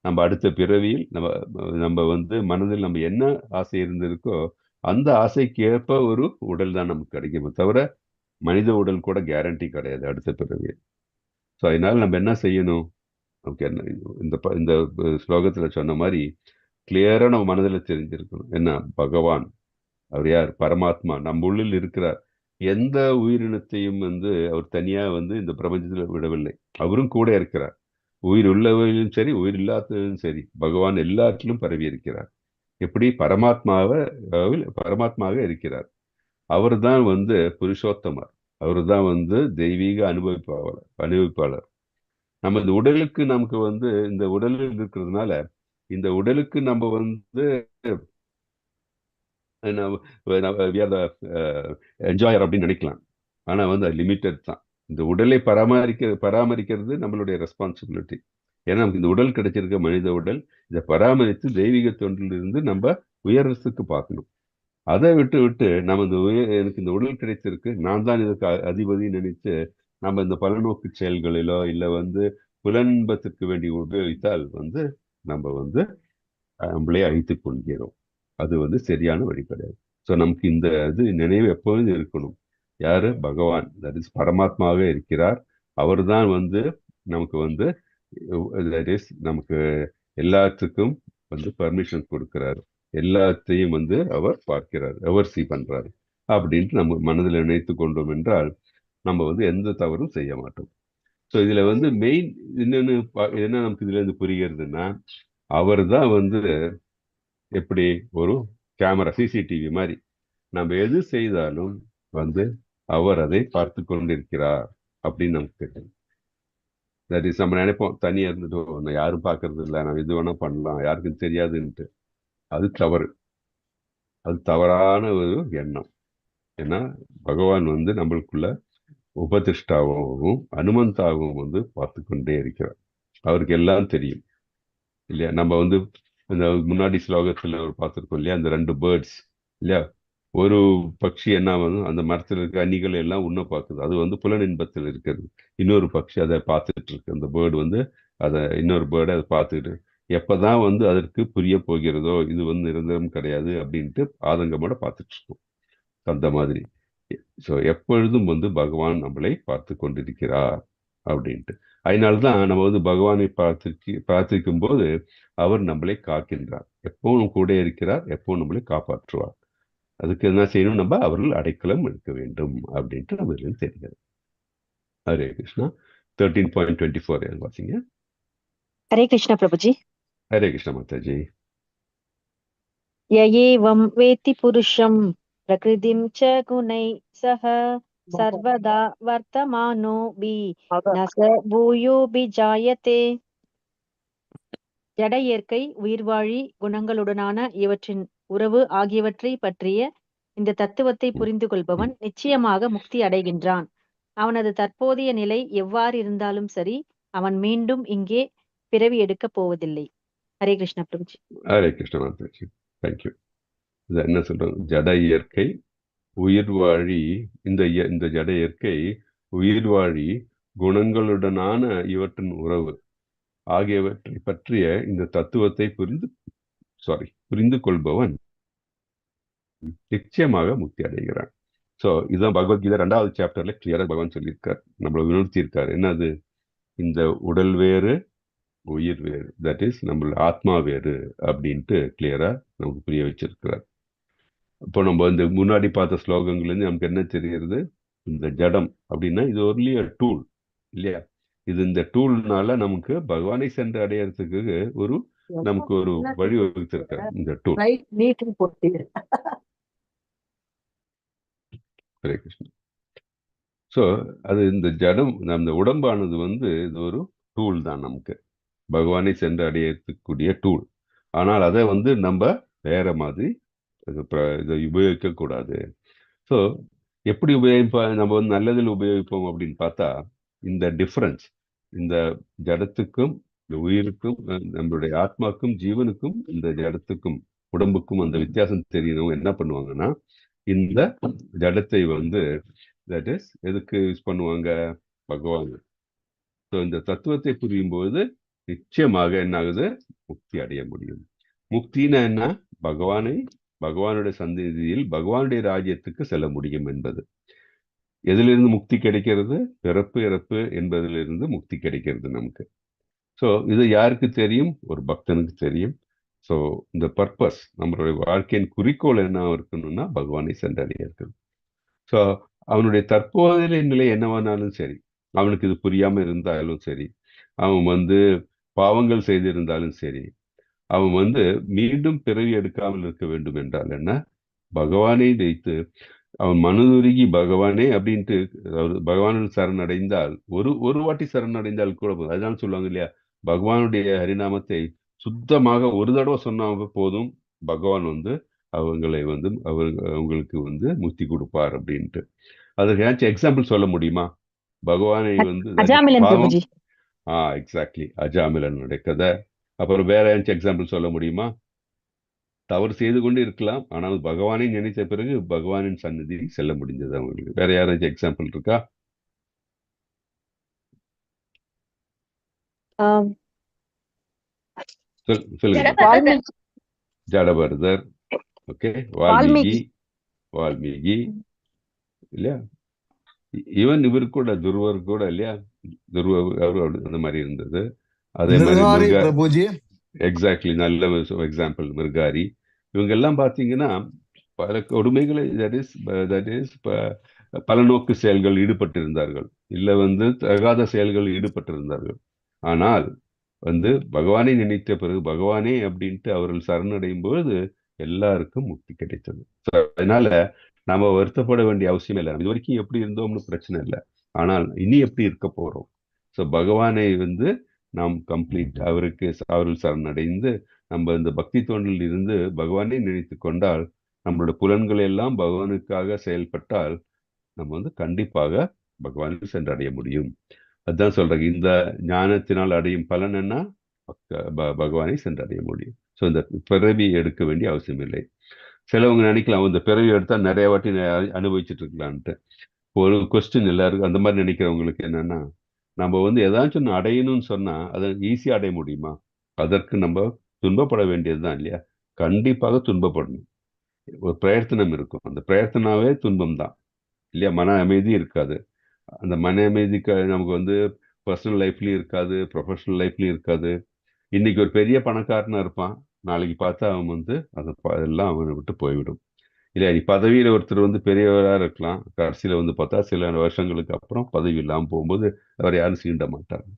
நம்ம அடுத்த பிறவியில் நம்ம வந்து மனதில் நம்ம என்ன ஆசை இருந்திருக்கோ அந்த ஆசைக்கு ஏற்ப ஒரு உடல் தான் நமக்கு கிடைக்குமே தவிர மனித உடல் கூட கேரண்டி கிடையாது அடுத்த பிறவியில். ஸோ அதனால நம்ம என்ன செய்யணும்? நமக்கு என்ன இந்த ஸ்லோகத்துல சொன்ன மாதிரி கிளியரா நம்ம மனதில் தெரிஞ்சிருக்கணும். என்ன? பகவான் அவர் யார்? பரமாத்மா நம்ம உள்ளில் இருக்கிறார். எந்த உயிரினத்தையும் வந்து அவர் தனியா வந்து இந்த பிரபஞ்சத்தில் விடவில்லை, அவரும் கூட இருக்கிறார். உயிர் உள்ளவர்களும் சரி உயிர் இல்லாதவர்களும் சரி பகவான் எல்லாத்திலும் பரவி இருக்கிறார். எப்படி? பரமாத்மாவே இருக்கிறார். அவர் தான் வந்து புருஷோத்தமர், அவர் தான் வந்து தெய்வீக அனுபவிப்பாளர். நம்ம இந்த உடலுக்கு நமக்கு வந்து இந்த உடலில் இருக்கிறதுனால இந்த உடலுக்கு நம்ம வந்து என்ஜாயர் அப்படின்னு நினைக்கலாம். ஆனா வந்து அது லிமிட்டட் தான். இந்த உடலை பராமரிக்கிறது நம்மளுடைய ரெஸ்பான்சிபிலிட்டி. ஏன்னா நமக்கு இந்த உடல் கிடைச்சிருக்க மனித உடல், இதை பராமரித்து தெய்வீக தொண்டிலிருந்து நம்ம உயர்றதுக்கு பார்க்கணும். அதை விட்டு நம்ம எனக்கு இந்த உடல் கிடைச்சிருக்கு, நான் தான் இதுக்கு அதிபதி நினைத்து நம்ம இந்த பலநோக்கு செயல்களிலோ இல்லை வந்து புலன்பத்திற்கு வேண்டி உபயோகித்தால் வந்து நம்ம வந்து நம்மளே அழித்துக் கொள்கிறோம். அது வந்து சரியான வழி கிடையாது. ஸோ நமக்கு இந்த இது நினைவு எப்போதும் இருக்கணும். யாரு? பகவான், தட் இஸ் பரமாத்மாவே இருக்கிறார். அவர் தான் வந்து நமக்கு வந்து நமக்கு எல்லாத்துக்கும் வந்து பர்மிஷன் கொடுக்கிறார், எல்லாத்தையும் வந்து அவர் பார்க்கிறார், ஓவர்சீ பண்றாரு அப்படின்ட்டு நம்ம மனதில் நினைத்து கொண்டோம் என்றால் நம்ம வந்து எந்த தவறும் செய்ய மாட்டோம். ஸோ இதுல வந்து மெயின் என்னன்னு என்ன நமக்கு இதுல இருந்து புரிகிறதுன்னா, அவர் தான் வந்து எப்படி ஒரு கேமரா சிசிடிவி மாதிரி நம்ம எது செய்தாலும் வந்து அவர் அதை பார்த்து கொண்டிருக்கிறார் அப்படின்னு நமக்கு தெரியும். தட் இஸ் நம்ம நினைப்போம் தனியா இருந்துட்டு "நான் யாரும் பார்க்கறது இல்லை, நம்ம எது வேணா பண்ணலாம், யாருக்கும் தெரியாதுன்ட்டு." அது தவறு. அது தவறான ஒரு எண்ணம். ஏன்னா பகவான் வந்து நம்மளுக்குள்ள உபதிஷ்டாவும் அனுமந்தாவும் வந்து பார்த்து கொண்டே இருக்கிறார். அவருக்கு எல்லாம் தெரியும் இல்லையா? நம்ம வந்து இந்த முன்னாடி ஸ்லோகத்துல ஒரு பார்த்துருக்கோம் இல்லையா, அந்த 2 பேர்ட்ஸ் இல்லையா, ஒரு பட்சி என்ன ஆகுது, அந்த மரத்தில் இருக்க அணிகள் எல்லாம் உன்ன பார்க்குது, அது வந்து புலனின்பத்தில் இருக்கிறது. இன்னொரு பட்சி அதை பார்த்துட்டு இருக்கு, அந்த பேர்டு வந்து அதை இன்னொரு பேர்டை அதை பார்த்துட்டு எப்பதான் வந்து அதற்கு புரிய போகிறதோ இது வந்து நிரந்தரம் கிடையாது அப்படின்ட்டு ஆதங்கமோட பார்த்துட்டு இருக்கோம். அந்த மாதிரி ஸோ எப்பொழுதும் வந்து பகவான் நம்மளை பார்த்து கொண்டிருக்கிறார் அப்படின்ட்டு. அதனால்தான் நம்ம வந்து பகவானை பிரார்த்திக்கும் போது அவர் நம்மளை காக்கின்றார், எப்பவும் கூட இருக்கிறார், எப்பவும் நம்மளை காப்பாற்றுவார். அதுக்கு என்ன செய்யணும், நம்ம அவர்கள் அடைக்கலம் எடுக்க வேண்டும் அப்படின்ட்டு நம்ம இதுல தெரிகிறது. ஹரே கிருஷ்ணா. 13.24 வாசிங்க. ஹரே கிருஷ்ண பிரபுஜி. ஹரே கிருஷ்ண மாதாஜி. யயேவம் வேத்தி புருஷம் பிரகிருதிம் ச குணை சஹ சர்வதா வர்த்தமானோபி நச பூயோபி ஜாயதே. ஜட இயற்கை, உயிர்வாழி குணங்களுடனான இவற்றின் உறவு ஆகியவற்றை பற்றிய இந்த தத்துவத்தை புரிந்து கொள்பவன் நிச்சயமாக முக்தி அடைகின்றான். அவனது தற்போதைய நிலை எவ்வாறு இருந்தாலும் சரி, அவன் மீண்டும் இங்கே பிறவி எடுக்கப் போவதில்லை. ஹரே கிருஷ்ண பிரபுஜி. ஹரே கிருஷ்ண மாதாஜி. தேங்க்யூ. இது என்ன சொல்றோம், ஜட இயற்கை உயிர்வாழி, இந்த ஜட இயற்கை உயிர்வாழி குணங்களுடனான இவற்றின் உறவு ஆகியவற்றை பற்றிய இந்த தத்துவத்தை புரிந்து கொள்பவன் நிச்சயமாக முக்தி அடைகிறான். ஸோ இதுதான் பகவத்கீதை 2வது சாப்டர்ல கிளியரா பகவான் சொல்லியிருக்கார், நம்மளை உணர்த்தியிருக்கார். என்னது, இந்த உடல் வேறு உயிர் வேறு, தட் இஸ் நம்ம ஆத்மா வேறு அப்படின்ட்டு கிளியரா நமக்கு புரிய வச்சிருக்கிறார். இப்போ நம்ம இந்த முன்னாடி பார்த்த ஸ்லோகங்கள்லேருந்து நமக்கு என்ன தெரிகிறது, இந்த ஜடம் அப்படின்னா இது ஒன்லி டூல் இல்லையா. இது இந்த டூல்னால நமக்கு பகவானை சென்று அடையறதுக்கு நமக்கு ஒரு வழி வகுத்திருக்காரு இந்த டூல். ஹரே கிருஷ்ணா. ஸோ அது இந்த ஜடம், அந்த உடம்பானது வந்து இது ஒரு டூல் தான், நமக்கு பகவானை சென்று அடையக்கூடிய டூல். ஆனால் அதை வந்து நம்ம வேற மாதிரி இதை உபயோகிக்க கூடாது. ஸோ எப்படி நம்ம வந்து நல்லதில் உபயோகிப்போம் அப்படின்னு பார்த்தா, இந்த டிஃபரன்ஸ், இந்த ஜடத்துக்கும் இந்த உயிருக்கும் நம்மளுடைய ஆத்மாக்கும் ஜீவனுக்கும் இந்த ஜடத்துக்கும் உடம்புக்கும் அந்த வித்தியாசம் தெரியணும். என்ன பண்ணுவாங்கன்னா, இந்த ஜடத்தை வந்து தட் இஸ் எதுக்கு யூஸ் பண்ணுவாங்க, பகவான். ஸோ இந்த தத்துவத்தை புரியும் போது நிச்சயமாக என்ன ஆகுது, முக்தி அடைய முடியும். முக்தினா என்ன, பகவானுடைய சந்ததியில் பகவானுடைய ராஜ்யத்துக்கு செல்ல முடியும் என்பது. எதிலிருந்து முக்தி கிடைக்கிறது, பிறப்பு இறப்பு என்பதிலிருந்து முக்தி கிடைக்கிறது நமக்கு. ஸோ இது யாருக்கு தெரியும், ஒரு பக்தனுக்கு தெரியும். ஸோ இந்த பர்பஸ், நம்மளுடைய வாழ்க்கையின் குறிக்கோள் என்ன இருக்கணும்னா பகவானை சென்றடைய இருக்குது. ஸோ அவனுடைய தற்போதைய நிலை என்னவானாலும் சரி, அவனுக்கு இது புரியாம இருந்தாலும் சரி, அவன் வந்து பாவங்கள் செய்திருந்தாலும் சரி, அவன் வந்து மீண்டும் பிறவி எடுக்காமல் இருக்க வேண்டும் என்றால் என்ன, பகவானை வைத்து அவன் மனதுருகி பகவானே அப்படின்ட்டு பகவானின் சரணடைந்தால், ஒரு வாட்டி சரணடைந்தால் கூட போதும். அதுதான் சொல்லுவாங்க இல்லையா, பகவானுடைய ஹரிநாமத்தை சுத்தமாக ஒரு தடவை சொன்னாங்க போதும், பகவான் வந்து அவங்களை வந்து அவங்களுக்கு வந்து முக்தி கொடுப்பார் அப்படின்ட்டு. அதுக்கு ஏதாச்சும் எக்ஸாம்பிள் சொல்ல முடியுமா? பகவானை வந்து எக்ஸாக்ட்லி அஜாமிலனுடைய கதை. அப்புறம் வேற ஏதாச்சும் எக்ஸாம்பிள் சொல்ல முடியுமா? தவறு செய்து கொண்டு இருக்கலாம், ஆனால் பகவானை நினைத்த பிறகு பகவானின் சன்னதியில் செல்ல முடிஞ்சது அவங்களுக்கு. வேற யாராச்சும் எக்ஸாம்பிள் இருக்கா? சொல்லுங்க. ஜடபரதர், ஓகே, வால்மீகி இல்லையா, ஈவன் இவர் கூட துருவர் கூட இல்லையா, துருவர் அந்த மாதிரி இருந்தது. அதே மாதிரி எக்ஸாக்ட்லி நல்ல எக்ஸாம்பிள் மிர்காரி. இவங்க எல்லாம் பார்த்தீங்கன்னா பல கொடுமைகளை தட் இஸ் பலநோக்கு செயல்கள் ஈடுபட்டிருந்தார்கள், இல்லை வந்து தகாத செயல்கள் ஈடுபட்டிருந்தார்கள். ஆனால் வந்து பகவானை நினைத்த பிறகு பகவானே அப்படின்ட்டு அவர்கள் சரணடையும் பொழுது எல்லாருக்கும் முக்தி கிடைத்தது. So, அதனால நாம வருத்தப்பட வேண்டிய அவசியம் இல்லை. இது வரைக்கும் எப்படி இருந்தோம்னு பிரச்சனை இல்லை. ஆனால் இனி எப்படி இருக்க போறோம்? ஸோ பகவானை வந்து நாம் கம்ப்ளீட் அவர்கள் சரணடைந்து நம்ம இந்த பக்தி தொண்டில் இருந்து பகவானை நினைத்து கொண்டால், நம்மளோட புலன்களை எல்லாம் பகவானுக்காக செயல்பட்டால் நம்ம வந்து கண்டிப்பாக பகவானுக்கு சென்றடைய முடியும். அதுதான் சொல்றாங்க, இந்த ஞானத்தினால் அடையும் பலன் என்ன? பகவானை சென்றடைய முடியும். ஸோ இந்த பிறவி எடுக்க வேண்டிய அவசியம் இல்லை. சிலவங்க நினைக்கலாம், இந்த பிறவி எடுத்தா நிறைய வாட்டி அனுபவிச்சுட்டு இருக்கலான்ட்டு. ஒரு கொஸ்டின் எல்லாருக்கும் அந்த மாதிரி நினைக்கிறவங்களுக்கு என்னன்னா, நம்ம வந்து ஏதாச்சும் ஒன்று அடையணும்னு சொன்னா அதை ஈஸியா அடைய முடியுமா? அதற்கு நம்ம துன்பப்பட வேண்டியதுதான் இல்லையா? கண்டிப்பாக துன்பப்படணும். ஒரு பிரயத்தனம் இருக்கும், அந்த பிரயத்தனாவே துன்பம் தான் இல்லையா? மன அமைதி இருக்காது. அந்த மன அமைதிக்கு நமக்கு வந்து பர்சனல் லைஃப்லயும் இருக்காது, ப்ரொஃபஷனல் லைஃப்லயும் இருக்காது. இன்னைக்கு ஒரு பெரிய பணக்காரனா இருப்பான், நாளைக்கு பார்த்தா அவன் வந்து அதெல்லாம் அவனை விட்டு போய்விடும் இல்லையா? நீ பதவியில ஒருத்தர் வந்து பெரியவரா இருக்கலாம், கடைசியில வந்து பார்த்தா சில வருஷங்களுக்கு அப்புறம் பதவி இல்லாமல் போகும்போது அவர் யாரும் சீண்ட மாட்டாங்க.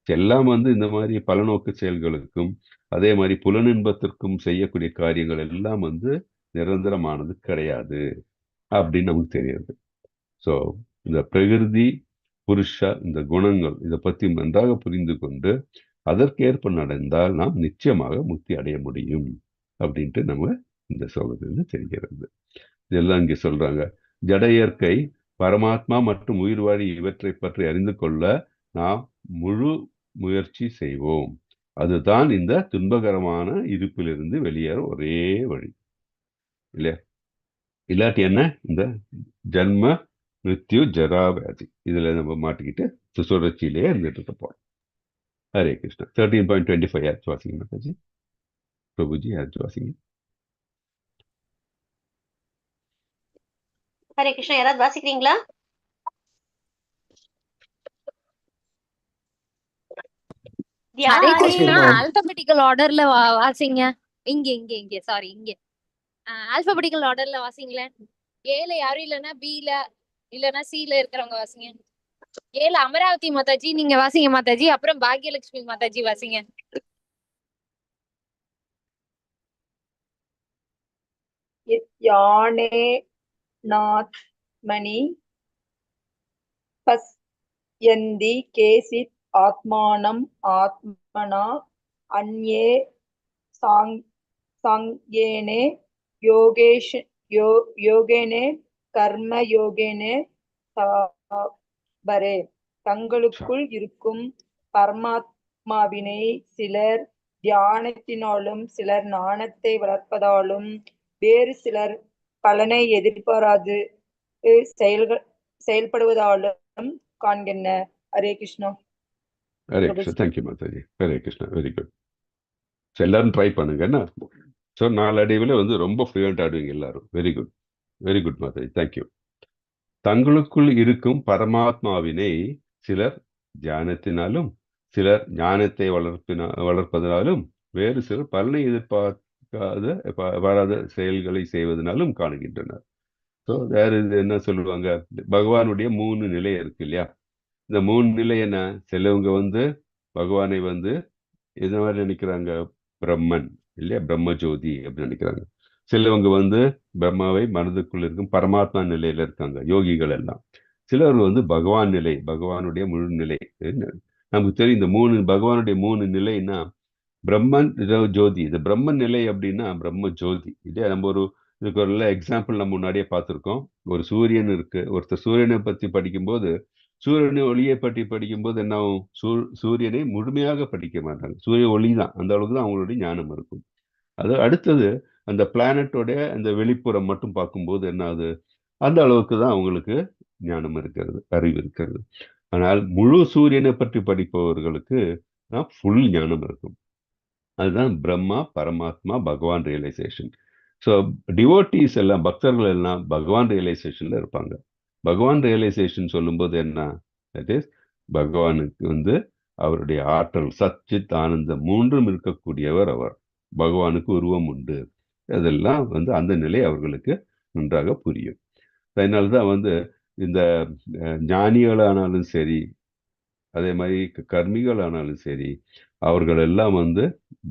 எல்லாம் வந்து இந்த மாதிரி பலநோக்கு செயல்களுக்கும் அதே மாதிரி புலனின்பத்திற்கும் செய்யக்கூடிய காரியங்கள் எல்லாம் வந்து நிரந்தரமானது கிடையாது அப்படின்னு நமக்கு தெரியுது. ஸோ இந்த பிரகிருதி புருஷா இந்த குணங்கள் இதை பற்றி நன்றாக புரிந்து கொண்டு அதற்கேற்ப நடந்தால் நாம் நிச்சயமாக முக்தி அடைய முடியும் அப்படின்ட்டு நம்ம இந்த சொல்றது தெரிகிறது. இதெல்லாம் இங்கே சொல்றாங்க. ஜட இயற்கை, பரமாத்மா மற்றும் உயிர் வாழி இவற்றை பற்றி அறிந்து கொள்ள நாம் முழு முயற்சி செய்வோம். அதுதான் இந்த துன்பகரமான இருப்பிலிருந்து வெளியேற ஒரே வழி இல்லையா? இல்லாட்டி என்ன, இந்த ஜன்ம மிருத்யு ஜரா வியாதி இதுல நம்ம மாட்டிக்கிட்டு சுழற்சியிலேயே இருந்துட்டு இருக்க போறோம். ஹரே கிருஷ்ணா. 13.25 யாராச்சும் வாசிங்க மாதாஜி, பிரபுஜி யாராச்சும் வாசிங்க. ஹரே கிருஷ்ணா, யாராவது வாசிக்கிறீங்களா? ஹரே கிருஷ்ணா. வாசிக்கிறேன். ஆல்பபெட்டிக்கல் ஆர்டர்ல வாசிங்க. இங்க இங்க இங்க சாரி இங்க ஆல்பபெட்டிக்கல் ஆர்டர்ல வாசிங்களேன். ஏல யாரும் இல்லைன்னா பில இல்லைன்னா சில இருக்கிறவங்க வாசிங்க. ஏல அமராவதி மாதாஜி நீங்க வாசிங்க மாதாஜி. அப்புறம் பாக்யலட்சுமி மாதாஜி வாசிங்க. யானே நாத்மனி பஸ்யந்தி கேசித் ஆத்மானம் ஆத்மனா அன்யே சாங்யேனே யோகேனே கர்ம யோகேனே பரே. தங்களுக்குள் இருக்கும் பரமாத்மாவினை சிலர் தியானத்தினாலும் சிலர் ஞானத்தை வளர்ப்பதாலும் வேறு சிலர் பலனை எதிர்பாராது செயல்படுவதாலும் காண்கின்ற. Hare Krishna. Hare Krishna. Thank you Mataji. Hare Krishna. Very good. So எல்லாரும் ட்ரை பண்ணுங்க என்ன. ஸோ நாளடைவில் வந்து ரொம்ப ஃப்ளூயண்ட் ஆடுவீங்க எல்லாரும். Very good, very good Mataji. Thank you. தங்களுக்குள் இருக்கும் பரமாத்மாவினை சிலர் தியானத்தினாலும் சிலர் ஞானத்தை வளர்ப்பதனாலும் வேறு சிலர் பலனை வராத செயல்களை செய்வதனாலும் காணுகின்றனர். ஸோ வேற இது என்ன சொல்லுவாங்க, பகவானுடைய 3 நிலை இருக்கு இல்லையா? இந்த 3 நிலை என்ன? சிலவங்க வந்து பகவானை வந்து இது மாதிரி நினைக்கிறாங்க, பிரம்மன் இல்லையா, பிரம்ம ஜோதி அப்படின்னு நினைக்கிறாங்க. சிலவங்க வந்து பிரம்மாவை மனதுக்குள் இருக்கும் பரமாத்மா நிலையில இருக்காங்க, யோகிகள் எல்லாம். சிலர் வந்து பகவான் நிலை, பகவானுடைய முழு நிலை. நமக்கு தெரியும் இந்த 3 பகவானுடைய 3 நிலைன்னா பிரம்மன் ஜோதி. இது பிரம்மன் நிலை அப்படின்னா பிரம்ம ஜோதி இல்லையா? நம்ம இதுக்கு ஒரு எக்ஸாம்பிள் நம்ம முன்னாடியே பார்த்துருக்கோம். ஒரு சூரியன் இருக்கு, ஒருத்தர் சூரியனை பற்றி படிக்கும்போது சூரியனை ஒளியை பற்றி படிக்கும்போது என்ன ஆகும், சூரியனை முழுமையாக படிக்க மாட்டாங்க, சூரிய ஒளி தான், அந்த அளவுக்கு தான் அவங்களுடைய ஞானம் இருக்கும். அது அடுத்தது அந்த பிளானட்டோடைய அந்த வெளிப்புறம் மட்டும் பார்க்கும்போது என்ன ஆகுது, அந்த அளவுக்கு தான் அவங்களுக்கு ஞானம் இருக்கிறது, அறிவு இருக்கிறது. ஆனால் முழு சூரியனை பற்றி படிப்பவர்களுக்கு தான் ஃபுல் ஞானம் இருக்கும். அதுதான் பிரம்மா பரமாத்மா பகவான் ரியலைசேஷன். ஸோ டிவோட்டீஸ் எல்லாம், பக்தர்கள் எல்லாம் பகவான் ரியலைசேஷன்ல இருப்பாங்க. பகவான் ரியலைசேஷன் சொல்லும்போது என்ன, தட் இஸ் பகவானுக்கு வந்து அவருடைய ஆற்றல் சச்சித் ஆனந்தம் 3ம் இருக்கக்கூடியவர் அவர். பகவானுக்கு உருவம் உண்டு, அதெல்லாம் வந்து அந்த நிலை அவர்களுக்கு நன்றாக புரியும். அதனால்தான் வந்து இந்த ஞானிகளானாலும் சரி, அதே மாதிரி கர்மிகளானாலும் சரி, அவர்கள் எல்லாம் வந்து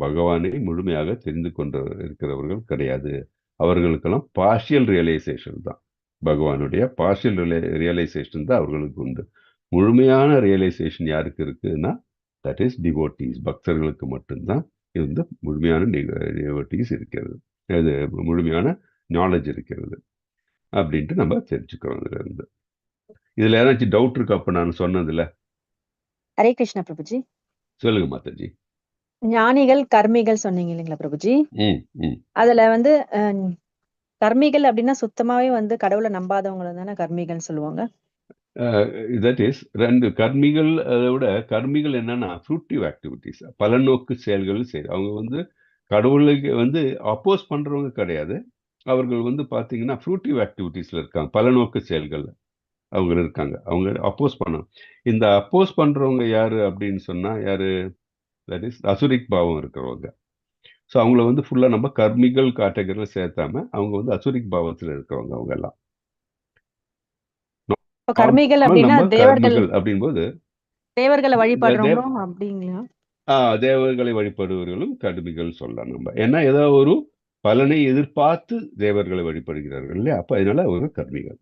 பகவானை முழுமையாக தெரிந்து கொண்டு இருக்கிறவர்கள் கிடையாது. அவர்களுக்கெல்லாம் பார்ஷியல் ரியலைசேஷன் தான், பகவானுடைய பார்ஷியல் ரியலைசேஷன் தான் அவர்களுக்கு உண்டு. முழுமையான ரியலைசேஷன் யாருக்கு இருக்குன்னா, தட் இஸ் டிவோட்டீஸ், பக்தர்களுக்கு மட்டும்தான் இந்த முழுமையான டிவோட்டீஸ் இருக்கிறது, அது முழுமையான நாலேஜ் இருக்கிறது அப்படின்ட்டு நம்ம தெரிஞ்சுக்கிறோம். இதுல இருந்து இதுல ஏதாச்சும் டவுட் இருக்கு அப்ப நான் சொன்னதுல? ஹரே கிருஷ்ணா பிரபுஜி. சொல்லுங்க மாதாஜி. ஞானிகள் கர்மிகள் சொன்னீங்க இல்லைங்களா பிரபுஜி? ம் ம் அதுல வந்து கர்மிகள் அப்படின்னா சுத்தமாவே வந்து கடவுளை நம்பாதவங்களை தானே கர்மிகள்னு சொல்லுவாங்க. தட் இஸ் ரெண்டு கர்மிகள். அதை விட கர்மிகள் என்னன்னா ஃப்ரூட்டிவ் ஆக்டிவிட்டிஸ், பலநோக்கு செயல்கள் செய்யுது. அவங்க வந்து கடவுளுக்கு வந்து அப்போஸ் பண்றவங்க கிடையாது. அவர்கள் வந்து பார்த்தீங்கன்னா ஃப்ரூட்டிவ் ஆக்டிவிட்டீஸ்ல இருக்காங்க, பலநோக்கு செயல்கள் அவங்க இருக்காங்க. அவங்க அப்போஸ் பண்ணணும். இந்த அப்போஸ் பண்றவங்க யாரு அப்படின்னு சொன்னா யாரு? தட் இஸ் அசுரிக் பாவம் இருக்கிறவங்க. ஸோ அவங்கள வந்து ஃபுல்லா நம்ம கர்மிகள் கேட்டகரியில் சேர்த்தாம அவங்க வந்து அசுரிக் பாவத்தில் இருக்கிறவங்க அவங்க எல்லாம். இப்ப கர்மிகள் அப்படின்னா நம்ம கர்மிகள் அப்படின்போது தேவர்களை வழிபடுறவங்களும் அப்படிங்களா? தேவர்களை வழிபடுபவர்களும் கர்மிகள் சொல்லலாம் நம்ம. ஏன்னா ஏதாவது ஒரு பலனை எதிர்பார்த்து தேவர்களை வழிபடுகிறார்கள் இல்லையா, அப்ப அதனால ஒரு கர்மிகள்.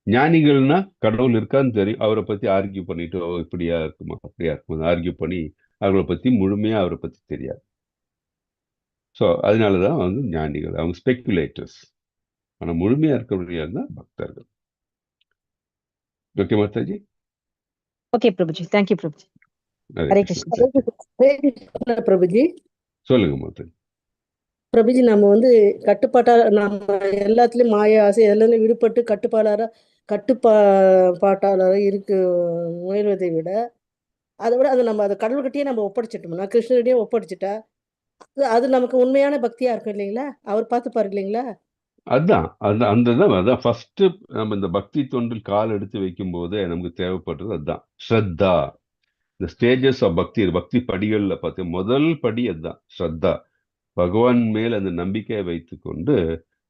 ஞானிகள்னா கடவுள் இருக்கான்னு தெரியும், அவரை பத்தி ஆர்கியூ பண்ணிட்டு இப்படியா இருக்குமா அப்படியா இருக்குமா ஆர்கியூ பண்ணி அவரை பத்தி முழுமையா அவரை பத்தி தெரியாது. ஸோ அதனாலதான் வந்து ஞானிகள், அவங்க ஸ்பெக்குலேட்டர்ஸ். ஆனா முழுமையா இருக்கக்கூடியது தான் பக்தர்கள். Okay Mataji. Okay Prabhuji, thank you Prabhuji. Hare Krishna. Prabhuji சொல்லுங்க மாதாஜி. பிரபுஜி, நம்ம வந்து நம்ம எல்லாத்துலயும் மாய ஆசை எல்லாமே விடுபட்டு கட்டுப்பாட்டாளராக இருக்கு முயல்வதை விட, அதை விட அதை நம்ம அதை கடவுள்கிட்டயே நம்ம ஒப்படைச்சிட்டோம்னா, கிருஷ்ணர்கிட்டயே ஒப்படைச்சிட்டா அது நமக்கு உண்மையான பக்தியா இருக்கும் இல்லைங்களா? அவர் பார்த்துப்பாரு இல்லைங்களா? அதான் ஃபர்ஸ்ட் நம்ம இந்த பக்தி தொண்டில் கால் எடுத்து வைக்கும் போதே நமக்கு தேவைப்படுறது அதுதான், ஸ்ரத்தா. இந்த ஸ்டேஜஸ் ஆஃப் பக்தி படிகள்ல பார்த்து முதல் படி அதுதான் ஸ்ரத்தா. பகவான் மேல் அந்த நம்பிக்கையை வைத்துக்கொண்டு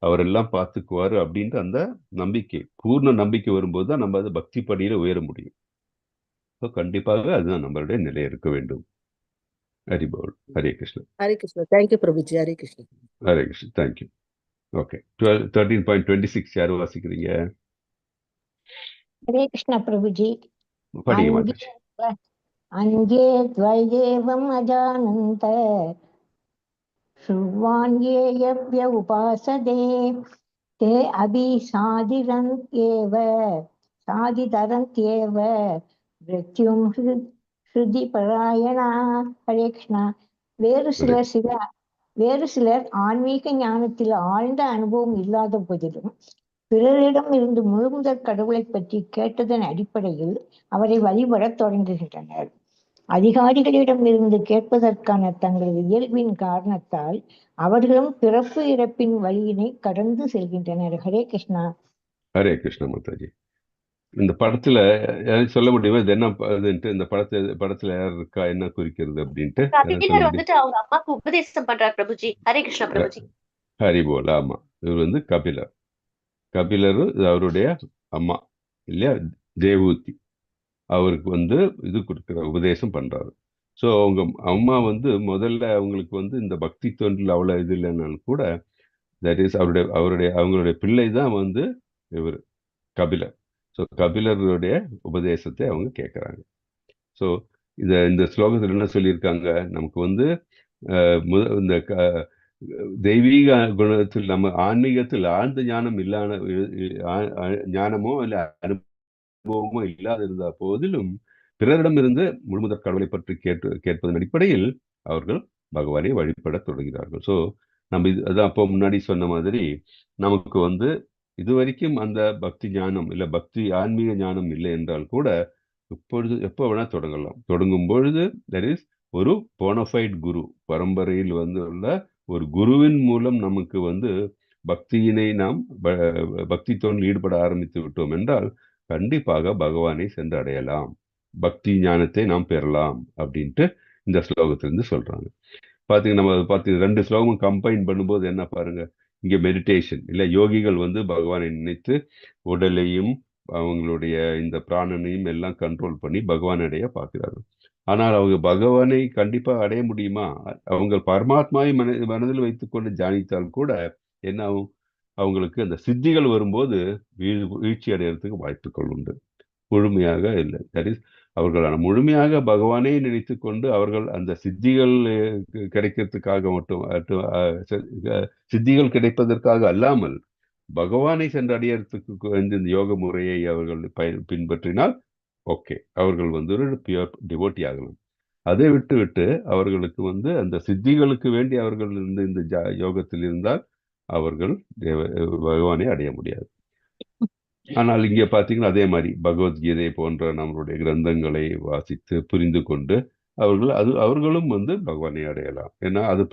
அவரெல்லாம் பார்த்துக்குவாரு அப்படின்ற அந்த நம்பிக்கை, பூர்ண நம்பிக்கை வரும்போது தான் நம்ம அது பக்தி படியில உயர முடியும். ஸோ கண்டிப்பாக அதுதான் நம்மளுடைய நிலை இருக்க வேண்டும். Haribol. Hare Krishna. Hare Krishna. Thank you Prabhuji. Hare Krishna. Hare Krishna. Thank you. Okay, 13.26 யாரு வாசிக்கிறீங்க? ஹரே கிருஷ்ண பிரபுஜி. படிங்க மாதாஜி. அங்கே துவயேவம் அஜானந்த ஸ்ருவாண்யேயவ்ய உபாசதே தே அபி சாதிரந்த்யேவ மிருத்யும் ஸ்ருதி பராயணா. ஹரே கிருஷ்ணா. வேறு சிலர் ஆன்மீக ஞானத்தில் ஆழ்ந்த அனுபவம் இல்லாத போதிலும் பிறரிடம் இருந்து முழுமுதற் கடவுளை பற்றி கேட்டதன் அடிப்படையில் அவரை வழிபடத் தொடங்குகின்றனர். அதிகாரிகளிடம் இருந்து கேட்பதற்கான தங்களது இயல்பின் காரணத்தால் அவர்களும் பிறப்பு இறப்பின் வழியினை கடந்து செல்கின்றனர். ஹரே கிருஷ்ணா. ஹரே கிருஷ்ணா மாதாஜி. இந்த படத்துல சொல்ல முடியுமா இது என்ன இதுன்ட்டு? இந்த படத்துல யார் இருக்கா, என்ன குறிக்கிறது அப்படின்ட்டு கபிலர் வந்துட்டு அவங்க அம்மாக்கு உபதேசம் பண்றார் பிரபுஜி. ஹரே கிருஷ்ணா பிரபுஜி. ஹரி போல. ஆமா, இவர் வந்து கபிலர் அவருடைய அம்மா இல்லையா, தேவூத்தி. அவருக்கு வந்து இது கொடுக்குற உபதேசம் பண்றாரு. ஸோ அவங்க அம்மா வந்து முதல்ல அவங்களுக்கு வந்து இந்த பக்தி தொண்டில் அவ்வளோ இது இல்லைன்னாலும் கூட, தட் இஸ் அவங்களுடைய பிள்ளை தான் வந்து இவர் கபிலர். ஸோ கபிலருடைய உபதேசத்தை அவங்க கேட்குறாங்க. ஸோ இந்த ஸ்லோகத்தில் என்ன சொல்லியிருக்காங்க, நமக்கு வந்து இந்த தெய்வீக குணத்தில் நம்ம ஆன்மீகத்தில் ஆழ்ந்த ஞானம் இல்லாத ஞானமோ இல்லை அனுபவமோ இல்லாத இருந்த போதிலும் பிறரிடமிருந்து முழுமுதற் கடவுளை பற்றி கேட்பதன் அடிப்படையில் அவர்கள் பகவானை வழிபட தொடங்குகிறார்கள். ஸோ நம்ம அதான் அப்போ முன்னாடி சொன்ன மாதிரி நமக்கு வந்து இதுவரைக்கும் அந்த பக்தி ஞானம் இல்லை ஆன்மீக ஞானம் இல்லை என்றால் கூட இப்பொழுது எப்போ வேணா தொடங்கும் பொழுது தட் இஸ் ஒரு போனஃபைட் குரு பரம்பரையில் வந்து உள்ள ஒரு குருவின் மூலம் நமக்கு வந்து பக்தியினை நாம் பக்தி தொண்டில் ஈடுபட ஆரம்பித்து விட்டோம் என்றால் கண்டிப்பாக பகவானை சென்று அடையலாம், பக்தி ஞானத்தை நாம் பெறலாம் அப்படின்ட்டு இந்த ஸ்லோகத்திலிருந்து சொல்றாங்க. பாத்தீங்கன்னா நம்ம ரெண்டு ஸ்லோகமும் கம்பைன் பண்ணும்போது என்ன பாருங்க, இங்கே மெடிடேஷன் இல்லை, யோகிகள் வந்து பகவானை நினைத்து உடலையும் அவங்களுடைய இந்த பிராணனையும் எல்லாம் கண்ட்ரோல் பண்ணி பகவான் அடைய பார்க்கிறார்கள். ஆனால் அவங்க பகவானை கண்டிப்பா அடைய முடியுமா? அவங்க பரமாத்மாவை மனதில் வைத்துக்கொண்டு தியானித்தால் கூட என்ன ஆகும்? அவங்களுக்கு அந்த சித்திகள் வரும்போது வீழ்ச்சி அடைகிறதுக்கு வாய்ப்புகள் உண்டு. முழுமையாக இல்லை. தட் இஸ் அவர்கள் முழுமையாக பகவானை நினைத்து கொண்டு அவர்கள் அந்த சித்திகள் கிடைக்கிறதுக்காக மட்டும் சித்திகள் கிடைப்பதற்காக அல்லாமல் பகவானை சென்றடையறதுக்கு இந்த யோக முறையை அவர்கள் பின்பற்றினால் ஓகே, அவர்கள் வந்து ஒரு பியூர் டிவோட்டி ஆகலாம். அதை விட்டு அவர்களுக்கு வந்து அந்த சித்திகளுக்கு வேண்டி அவர்கள் இந்த யோகத்தில் இருந்தால் அவர்கள் பகவானை அடைய முடியாது. ஆனால் இங்கே பார்த்தீங்கன்னா அதே மாதிரி பகவத்கீதை போன்ற நம்மளுடைய கிரந்தங்களை வாசித்து புரிந்து கொண்டு அவர்களும் வந்து பகவானை அடையலாம். ஏன்னா அது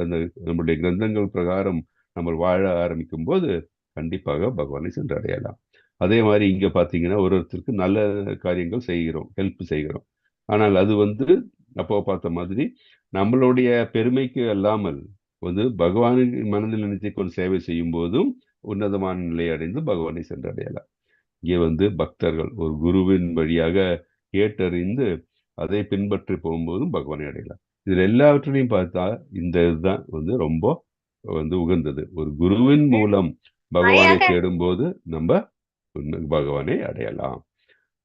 அந்த நம்முடைய கிரந்தங்கள் பிரகாரம் நம்ம வாழ ஆரம்பிக்கும் போது கண்டிப்பாக பகவானை சென்று அடையலாம். அதே மாதிரி இங்க பார்த்தீங்கன்னா ஒருத்தருக்கு நல்ல காரியங்கள் செய்கிறோம், ஹெல்ப் செய்கிறோம். ஆனால் அது வந்து அப்போ பார்த்த மாதிரி நம்மளுடைய பெருமைக்கு அல்லாமல் வந்து பகவானை மனதில் நினைத்து கொண்டு சேவை செய்யும் போதும் உன்னதமான நிலை அடைந்து பகவானை சென்றடையலாம். இங்கே வந்து பக்தர்கள் ஒரு குருவின் வழியாக கேட்டறிந்து அதை பின்பற்றி போகும்போதும் பகவானை அடையலாம். இதில் எல்லாவற்றையும் பார்த்தா இந்த இதுதான் வந்து ரொம்ப வந்து உகந்தது. ஒரு குருவின் மூலம் பகவானை தேடும்போது நம்ம பகவானை அடையலாம்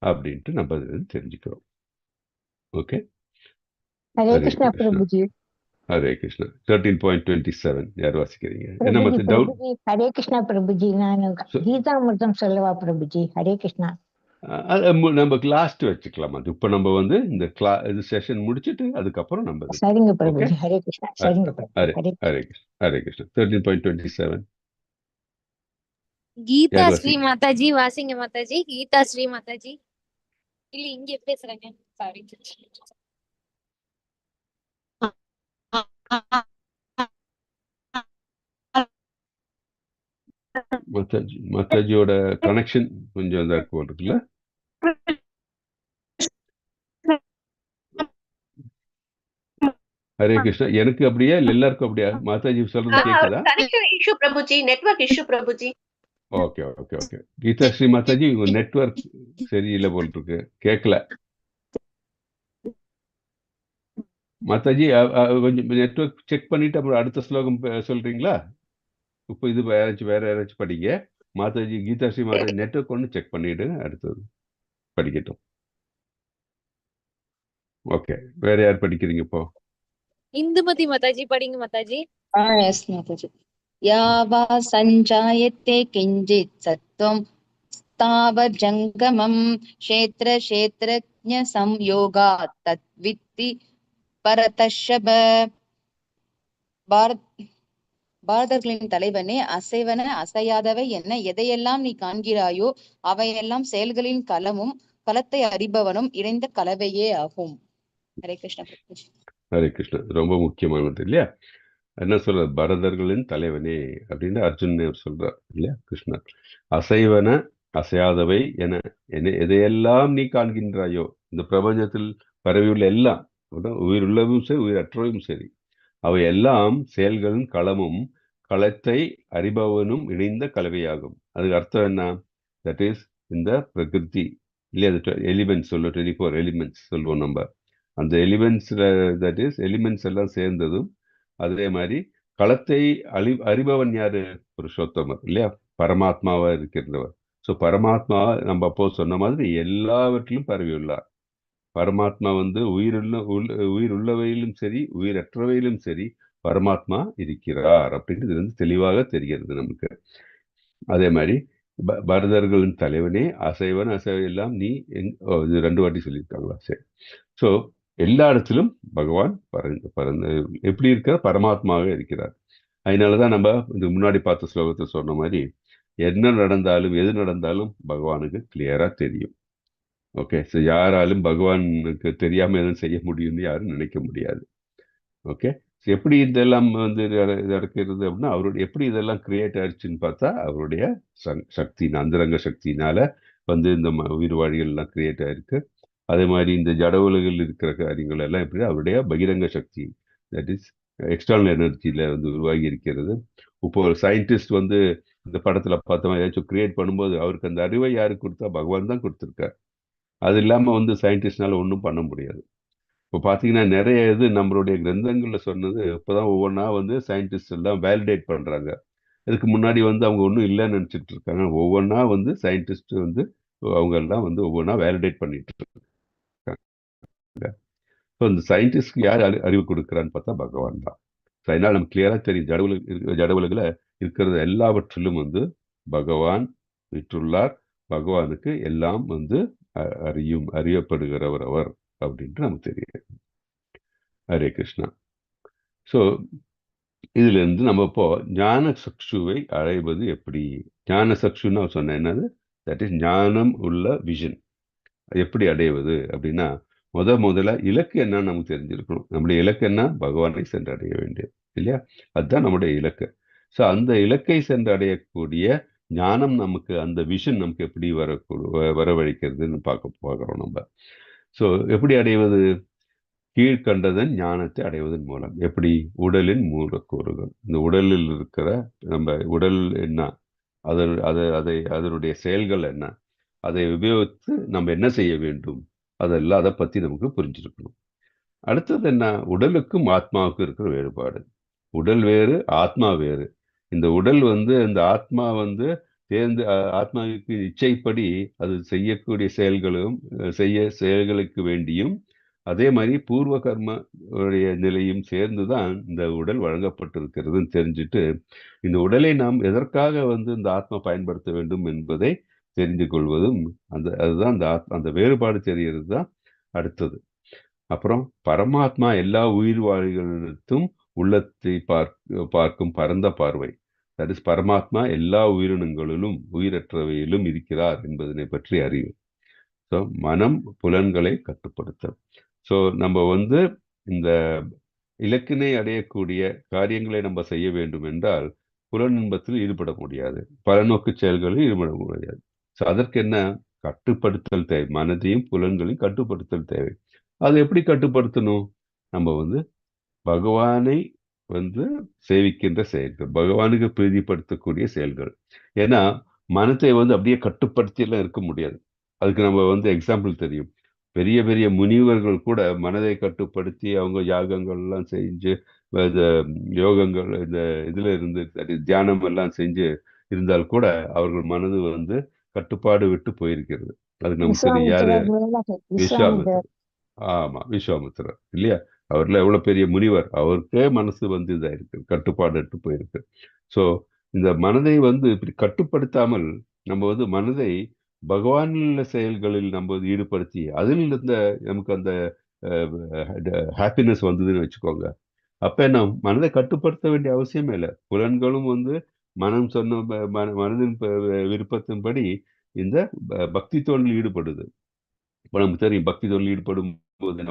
அப்படின்ட்டு நம்ம தெரிஞ்சுக்கிறோம். ஓகே, ஹரே கிருஷ்ணா பிரபுஜி. ஹரே கிருஷ்ணா. 13.27 யார் வாசிக்கிறீங்க? என்ன மத்த டவுட்? ஹரே கிருஷ்ணா பிரபுஜி. நான் கீதாமிர்தம் சொல்லவா பிரபுஜி? ஹரே கிருஷ்ணா. நம்ம லாஸ்ட் வச்சுக்கலாம். அது இப்ப நம்ம வந்து இந்த இது செஷன் முடிச்சிட்டு அதுக்கப்புறம் நம்ம சரிங்க பிரபுஜி. ஹரே கிருஷ்ணா. சரிங்க பிரபுஜி. ஹரே கிருஷ்ணா. ஹரே கிருஷ்ணா. 13.27 கீதா ஸ்ரீ மாதாஜி வாசிங்க மாதாஜி. கீதா ஸ்ரீ மாதாஜி. இல்ல இங்க பேசுறாங்க. சாரி. மாதாஜியோட கனெக்ஷன் கொஞ்சம் இதா இருக்கு இருக்குல்ல. ஹரே கிருஷ்ணா. எனக்கு அப்படியே எல்லாருக்கும் அப்படியா? மாதாஜி சொல்றது கேக்குதா? கனெக்ஷன் இஷ்யூ பிரபுஜி, நெட்வொர்க் இஷ்யூ பிரபுஜி. Okay okay okay. Geeta Shri மாதாஜி உங்க நெட்வொர்க் சரியில்லை போல் இருக்கு, கேட்கல. மாதாஜி கொஞ்சம் நெட்வொர்க் செக் பண்ணிட்டு அப்புறம் அடுத்த ஸ்லோகம் சொல்றீங்களா? இப்போ இது வேற யாராச்சும் படிங்க. மாதாஜி கீதா ஸ்ரீ மாதாஜி நெட்வொர்க் ஒன்று செக் பண்ணிட்டு அடுத்தது படிக்கட்டும். ஓகே, வேற யார் படிக்கிறீங்க இப்போ? இந்துமதி மாதாஜி படிங்க மாதாஜி. எஸ் மாதாஜி. யாவா சஞ்சாயத்தே கிஞ்சித் சத்வம் ஸ்தாவர் ஜங்கமம் க்ஷேத்ர க்ஷேத்ரஜ்ஞ சம்யோகா தத்வித்தி பரதஷப. பாரதர்களின் தலைவனே, அசைவன அசையாதவை என்ன எதையெல்லாம் நீ காண்கிறாயோ அவையெல்லாம் செயல்களின் களமும் களத்தை அறிபவனும் இணைந்த கலவையே ஆகும். ஹரே கிருஷ்ணா. ஹரே கிருஷ்ணா. ரொம்ப முக்கியமானது இல்லையா? என்ன சொல்றார்? பரதர்களின் தலைவனே அப்படின்னு அர்ஜுன் சொல்றார் இல்லையா கிருஷ்ணர். அசைவன அசையாதவை என எதையெல்லாம் நீ காண்கின்றாயோ, இந்த பிரபஞ்சத்தில் பரவியுள்ள எல்லாம், உயிர் உள்ளவும் சரி உயிர் அற்றவும் சரி, அவை எல்லாம் செயல்களின் களமும் களத்தை அறிபவனும் இணைந்த கலவையாகும். அதுக்கு அர்த்தம் என்ன? தட் இஸ் இந்த பிரகிருதி இல்லையா, எலிமெண்ட்ஸ் சொல்லுவோம், 24 எலிமெண்ட்ஸ் சொல்லுவோம் நம்ம. அந்த எலிமெண்ட்ஸ்ல தட் இஸ் எலிமெண்ட்ஸ் எல்லாம் சேர்ந்ததும் அதே மாதிரி களத்தை அறிபவன் யாரு? புருஷோத்தமர் இல்லையா, பரமாத்மாவா இருக்கிறவர். ஸோ பரமாத்மா நம்ம அப்போ சொன்ன மாதிரி எல்லாவற்றிலும் பரவியுள்ளார். பரமாத்மா வந்து உயிர் உள்ளவையிலும் சரி உயிரற்றவையிலும் சரி பரமாத்மா இருக்கிறார் அப்படின்றது வந்து தெளிவாக தெரிகிறது நமக்கு. அதே மாதிரி பரதர்களின் தலைவனே, அசைவன் அசைவ எல்லாம் நீ இது 2 வாட்டி சொல்லியிருக்காங்களா? சரி. ஸோ எல்லா இடத்திலும் பகவான் பறந்து எப்படி இருக்கிறார்? பரமாத்மாவே இருக்கிறார். அதனாலதான் நம்ம இந்த முன்னாடி பார்த்த ஸ்லோகத்தை சொன்ன மாதிரி என்ன நடந்தாலும் எது நடந்தாலும் பகவானுக்கு கிளியரா தெரியும். ஓகே, ஸோ யாராலும் பகவானுக்கு தெரியாம எதுவும் செய்ய முடியும்னு யாரும் நினைக்க முடியாது. ஓகே, எப்படி இதெல்லாம் வந்து நடக்கிறது அப்படின்னா அவருடைய எப்படி இதெல்லாம் கிரியேட் ஆயிடுச்சுன்னு பார்த்தா அவருடைய சக்தி, அந்தரங்க சக்தினால வந்து இந்த உயிர்வாழிகள் எல்லாம் கிரியேட் ஆயிருக்கு. அதே மாதிரி இந்த ஜட உலகில் இருக்கிற காரியங்கள் எல்லாம் எப்படி அவருடைய பகிரங்க சக்தி, தட் இஸ் எக்ஸ்டர்னல் எனர்ஜியில வந்து உருவாகி இருக்கிறது. இப்போ ஒரு சயின்டிஸ்ட் வந்து இந்த படத்துல பார்த்தோம் ஏதாச்சும் கிரியேட் பண்ணும்போது அவருக்கு அந்த அறிவை யாருக்கு கொடுத்தா? பகவான் தான் கொடுத்துருக்கார். அது இல்லாம வந்து சயின்டிஸ்ட்னால ஒன்றும் பண்ண முடியாது. இப்போ பார்த்தீங்கன்னா நிறைய இது நம்மளுடைய கிரந்தங்கள்ல சொன்னது இப்போதான் ஒவ்வொன்றா வந்து சயின்டிஸ்ட் எல்லாம் வேலிடேட் பண்றாங்க. இதுக்கு முன்னாடி வந்து அவங்க ஒன்றும் இல்லைன்னு நினச்சிட்டு இருக்காங்க. ஒவ்வொன்றா வந்து சயின்டிஸ்ட் வந்து அவங்க எல்லாம் வந்து ஒவ்வொன்றா வேலிடேட் பண்ணிட்டு இருக்காங்க. ஸோ இந்த சயின்டிஸ்ட்க்கு யார் அறிவு கொடுக்குறான்னு பார்த்தா பகவான் தான். ஸோ அதனால் நமக்கு கிளியராக தெரியும் ஜடவுலகில் இருக்கிறது எல்லாவற்றிலும் வந்து பகவான் விற்றுள்ளார். பகவானுக்கு எல்லாம் வந்து அறியப்படுகிறவர் அவர் அப்படின்ட்டு நமக்கு தெரியும். ஹரே கிருஷ்ணா. ஸோ இதுல இருந்து நம்ம இப்போ ஞான சக்ஷுவை அடைவது எப்படி? ஞான சக்ஷுன்னு சொன்னேன் என்னது? தட் இஸ் ஞானம் உள்ள விஷன். எப்படி அடைவது அப்படின்னா முதல்ல இலக்கு என்னன்னு நமக்கு தெரிஞ்சிருக்கணும். நம்முடைய இலக்கு என்ன? பகவானை சென்றடைய வேண்டியது இல்லையா? அதுதான் நம்முடைய இலக்கு. ஸோ அந்த இலக்கை சென்றடையக்கூடிய ஞானம் நமக்கு, அந்த விஷன் நமக்கு எப்படி வரவழைக்கிறதுன்னு பார்க்குறோம் நம்ம. ஸோ எப்படி அடைவது? கீழ்கண்டதன் ஞானத்தை அடைவதன் மூலம். எப்படி? உடலின் மூலக்கூறுகள், இந்த உடலில் இருக்கிற நம்ம உடல் என்ன, அதனுடைய செயல்கள் என்ன, அதை உபயோகித்து நம்ம என்ன செய்ய வேண்டும், அதெல்லாம் அதை பற்றி நமக்கு புரிஞ்சிருக்கணும். அடுத்தது என்ன? உடலுக்கும் ஆத்மாவுக்கும் இருக்கிற வேறுபாடு. உடல் வேறு, ஆத்மா வேறு. இந்த உடல் வந்து இந்த ஆத்மா வந்து தேர்ந்து ஆத்மாவுக்கு இச்சைப்படி அது செய்யக்கூடிய செயல்களுக்கு வேண்டியும் அதே மாதிரி பூர்வ கர்ம நிலையும் சேர்ந்துதான் இந்த உடல் வழங்கப்பட்டிருக்கிறதுன்னு தெரிஞ்சுட்டு இந்த உடலை நாம் எதற்காக வந்து இந்த ஆத்மா பயன்படுத்த வேண்டும் என்பதை தெரிந்து கொள்வதும் அதுதான் அந்த வேறுபாடு தெரிகிறது தான் அடுத்தது. அப்புறம் பரமாத்மா எல்லா உயிர் வாழ்களிடத்தும் உள்ளத்தை பார்க்கும் பரந்த பார்வை. தட் இஸ் பரமாத்மா எல்லா உயிரினங்களிலும் உயிரற்றவையிலும் இருக்கிறார் என்பதனை பற்றி அறிவு. ஸோ மனம் புலன்களை கட்டுப்படுத்த. ஸோ நம்ம வந்து இந்த இலக்கினை அடையக்கூடிய காரியங்களை நம்ம செய்ய வேண்டும் என்றால் புலன் இன்பத்தில் ஈடுபட முடியாது, பலநோக்கு செயல்களில் ஈடுபட முடியாது. ஸோ அதற்கு என்ன? கட்டுப்படுத்தல் தேவை. மனதையும் புலன்களையும் கட்டுப்படுத்தல் தேவை. அது எப்படி கட்டுப்படுத்தணும்? நம்ம வந்து பகவானை வந்து சேவிக்கின்ற செயல்கள், பகவானுக்கு பிரீதிப்படுத்தக்கூடிய செயல்கள். ஏன்னா மனத்தை வந்து அப்படியே கட்டுப்படுத்தியெல்லாம் இருக்க முடியாது. அதுக்கு நம்ம வந்து எக்ஸாம்பிள் தெரியும். பெரிய பெரிய முனிவர்கள் கூட மனதை கட்டுப்படுத்தி அவங்க யாகங்கள் எல்லாம் செஞ்சு இந்த யோகங்கள் இந்த இதுல இருந்து தியானம் எல்லாம் செஞ்சு இருந்தால் கூட அவர்கள் மனது வந்து கட்டுப்பாடு விட்டு போயிருக்கிறது. அதுக்கு நமக்கு தெரியும். யாரு? விஸ்வாமித்திரர். ஆமா, விஸ்வாமித்திரர் இல்லையா? அவர்ல எவ்வளவு பெரிய முனிவர், அவருக்கே மனசு வந்து இதா இருக்கு, கட்டுப்பாடு விட்டு போயிருக்கு. ஸோ இந்த மனதை வந்து இப்படி கட்டுப்படுத்தாமல் நம்ம வந்து மனதை பகவானில் செயல்களில் நம்ம ஈடுபடுத்தி அதில் இருந்த நமக்கு அந்த ஹாப்பினஸ் வந்ததுன்னு வச்சுக்கோங்க. அப்ப என்ன, மனதை கட்டுப்படுத்த வேண்டிய அவசியமே இல்லை. புலன்களும் வந்து மனம் சொன்ன மனதின் விருப்பத்தின்படி இந்த பக்தி தொழில் ஈடுபடுது. இப்போ நமக்கு தெரியும் பக்தி தொழில் ஈடுபடும் போது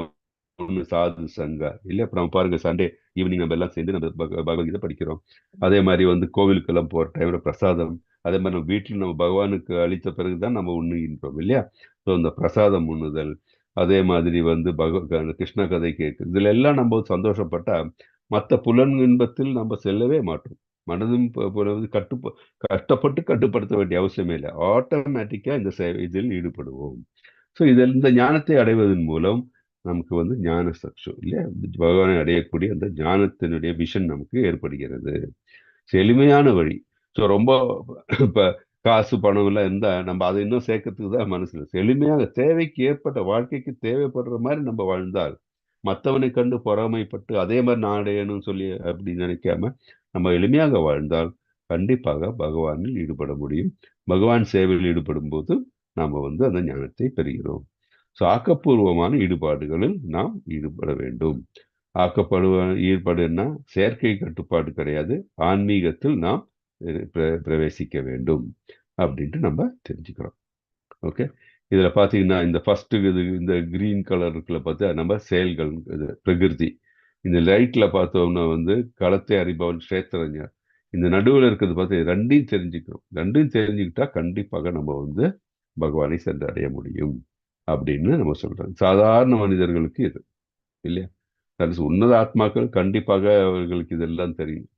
ஒன்று சாது சங்கா இல்லை. அப்புறம் பாருங்க சண்டே ஈவினிங் நம்ம எல்லாம் சேர்ந்து நம்ம பகவத்கீதை படிக்கிறோம். அதே மாதிரி வந்து கோவிலுக்கெல்லாம் போகிற டைம்ல பிரசாதம், அதே மாதிரி நம்ம வீட்டில் நம்ம பகவானுக்கு அளித்த பிறகுதான் நம்ம உண்ணுகின்றோம் இல்லையா? ஸோ இந்த பிரசாதம் உண்ணுதல், அதே மாதிரி வந்து கிருஷ்ண கதை கேட்கு, இதுல எல்லாம் நம்ம சந்தோஷப்பட்டா மற்ற புலன் இன்பத்தில் நம்ம செல்லவே மாட்டோம். மனதும் கஷ்டப்பட்டு கட்டுப்படுத்த வேண்டிய அவசியமே இல்லை. ஆட்டோமேட்டிக்கா இந்த இதில் ஈடுபடுவோம். ஸோ இதில் இந்த ஞானத்தை அடைவதன் மூலம் நமக்கு வந்து ஞான சக்ஷு இல்லையா, பகவானை அடையக்கூடிய அந்த ஞானத்தினுடைய விஷன் நமக்கு ஏற்படுகிறது. எளிமையான வழி. ஸோ ரொம்ப இப்போ காசு பணம் எல்லாம் இருந்தால் நம்ம அதை இன்னும் சேர்க்கறதுக்கு தான் மனசுல. எளிமையாக தேவைக்கு ஏற்பட்ட வாழ்க்கைக்கு தேவைப்படுற மாதிரி நம்ம வாழ்ந்தால், மற்றவனை கண்டு பொறாமைப்பட்டு அதே மாதிரி நான் அடையணும்னு சொல்லி அப்படி நினைக்காம நம்ம எளிமையாக வாழ்ந்தால் கண்டிப்பாக பகவானில் ஈடுபட முடியும். பகவான் சேவையில் ஈடுபடும் போது நாம் வந்து அந்த ஞானத்தை பெறுகிறோம். ஸோ ஆக்கப்பூர்வமான ஈடுபாடுகளில் நாம் ஈடுபட வேண்டும். ஈடுபாடுன்னா செயற்கை கட்டுப்பாடு கிடையாது, ஆன்மீகத்தில் நாம் பிரவேசிக்க வேண்டும் அப்படின்ட்டு நம்ம தெரிஞ்சுக்கிறோம். ஓகே, இதில் பார்த்தீங்கன்னா இந்த ஃபர்ஸ்ட் இந்த கிரீன் கலர் இருக்குல்ல பார்த்தா நம்ம செயல்கள், இது பிரகிருதி. இந்த லைட்டில் பார்த்தோம்னா வந்து களத்தை அறிபவன் ஸ்ரேத்திரஞர். இந்த நடுவில் இருக்கிறது பார்த்து ரெண்டையும் தெரிஞ்சுக்கிறோம். ரெண்டையும் தெரிஞ்சுக்கிட்டா கண்டிப்பாக நம்ம வந்து பகவானை சென்றடைய முடியும் அப்படின்னு நம்ம சொல்றோம். சாதாரண மனிதர்களுக்கு இது இல்லையா, உன்னத ஆத்மாக்கள் கண்டிப்பாக அவர்களுக்கு இதெல்லாம் தெரியும்.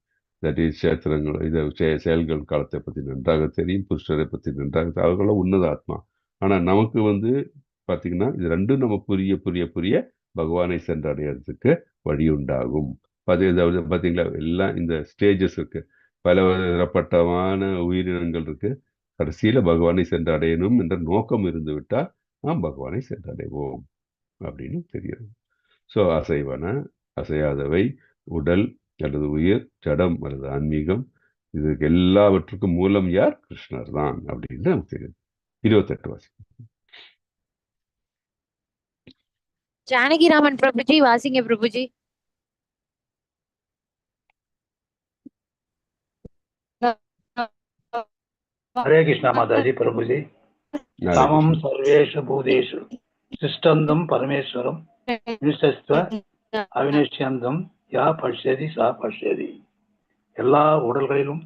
தட் இஸ் சேத்திரங்கள் இதை செயல்கள் காலத்தை பற்றி நன்றாக தெரியும், புருஷரை பற்றி நன்றாக அவர்களாம் உன்னத ஆத்மா. ஆனால் நமக்கு வந்து பார்த்தீங்கன்னா இது ரெண்டும் நம்ம புரிய புரிய புரிய பகவானை சென்றடைகிறதுக்கு வழி உண்டாகும். பார்த்தீங்களா, எல்லாம் இந்த ஸ்டேஜஸ் இருக்கு, பலதரப்பட்டமான உயிரினங்கள் இருக்கு. கடைசியில பகவானை சென்று அடையணும் என்ற நோக்கம் இருந்து விட்டால் நாம் பகவானை சென்றடைவோம் அப்படின்னு தெரியும். ஸோ அசைவன அசையாதவை, உடல் அல்லது உயிர், ஜடம் அல்லது ஆன்மீகம், இதுக்கு எல்லாவற்றுக்கும் மூலம் யார்? கிருஷ்ணர் தான் அப்படின்னு நமக்கு தெரியும். 28 வாசி. ஜானகிராமன் பிரபுஜி வாசிங்க பிரபுஜி. हरे कृष्णा माताजी प्रभु जी। समम सर्वेषु भूतेषु तिष्ठन्तं परमेश्वरं निष्ठस्व अविनश्यन्तं யா பஷ்யதி சா பஷ்யதி. எல்லா உடல்களிலும்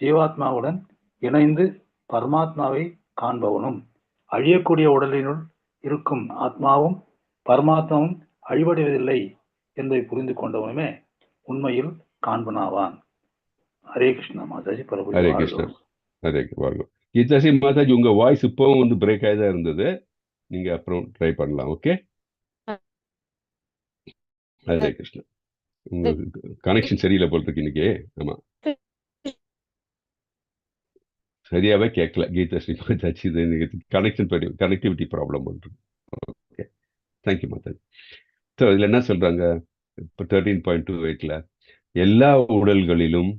ஜீவாத்மாவுடன் இணைந்து பரமாத்மாவை காண்பவனும், அழியக்கூடிய உடலினுள் இருக்கும் ஆத்மாவும் பரமாத்மாவும் அழிவடைவதில்லை என்பதை புரிந்து கொண்டவனுமே உண்மையில் காண்பனாவான். ஹரே கிருஷ்ணா மாதாஜி பிரபு. ஹரே கிருஷ்ணா. ஹரே வாங்க. கீதாசி மாதாஜி, உங்க வாய்ஸ் இப்பவும் வந்து பிரேக் ஆகி தான் இருந்தது, நீங்க அப்புறம் ட்ரை பண்ணலாம். ஓகே. ஹரே கிருஷ்ணா. உங்க கனெக்ஷன் சரியில்லை போல் இருக்கு இன்னைக்கு. ஆமா, சரியாவே கேட்கல கீதாஸ்ரீ மாதாஜி. இது கனெக்டிவிட்டி ப்ராப்ளம் ஒன்று. Okay, thank you Mataji. ஸோ இதில் என்ன சொல்றாங்க இப்போ 13.28ல், எல்லா உடல்களிலும்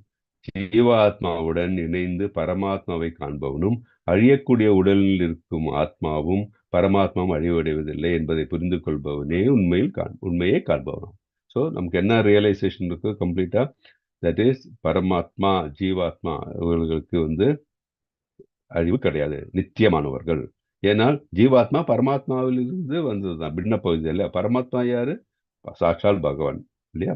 ஜீவாத்மாவுடன் இணைந்து பரமாத்மாவை காண்பவனும், அழியக்கூடிய உடலில் இருக்கும் ஆத்மாவும் பரமாத்மாவும் அழிவடைவதில்லை என்பதை புரிந்து கொள்பவனே உண்மையை காண்பவனும். ஸோ நமக்கு என்ன ரியலைசேஷன் இருக்கு கம்ப்ளீட்டா? தட் இஸ் பரமாத்மா ஜீவாத்மா இவர்களுக்கு வந்து அழிவு கிடையாது, நித்தியமானவர்கள். ஏன்னால் ஜீவாத்மா பரமாத்மாவிலிருந்து வந்ததுதான், பின்ன பகுதி இல்லை. பரமாத்மா யாரு? சாட்சால் பகவான் இல்லையா?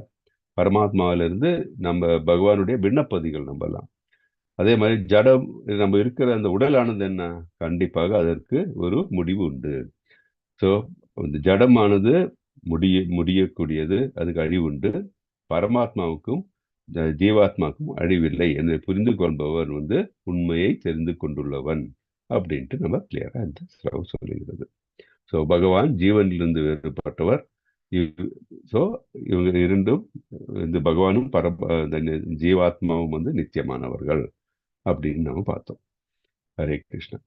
பரமாத்மாவிலிருந்து நம்ம பகவானுடைய பின்னப்பதிகள் நம்பலாம். அதே மாதிரி ஜடம் நம்ம இருக்கிற அந்த உடலானது என்ன? கண்டிப்பாக அதற்கு ஒரு முடிவு உண்டு. ஸோ இந்த ஜடமானது முடியக்கூடியது, அதுக்கு அழிவு உண்டு. பரமாத்மாவுக்கும் ஜீவாத்மாவுக்கும் அழிவில்லை என்று புரிந்து கொள்பவன் வந்து உண்மையை தெரிந்து கொண்டுள்ளவன் அப்படின்ட்டு நம்ம கிளியரா இந்த ஸ்லோகம் சொல்லுகிறது. ஸோ பகவான் ஜீவனிலிருந்து வேறுபட்டவர். ஸோ இவங்க இரண்டும், இந்த பகவானும் ஜீவாத்மாவும் வந்து நித்தியமானவர்கள் அப்படின்னு நம்ம பார்த்தோம். ஹரே கிருஷ்ணா.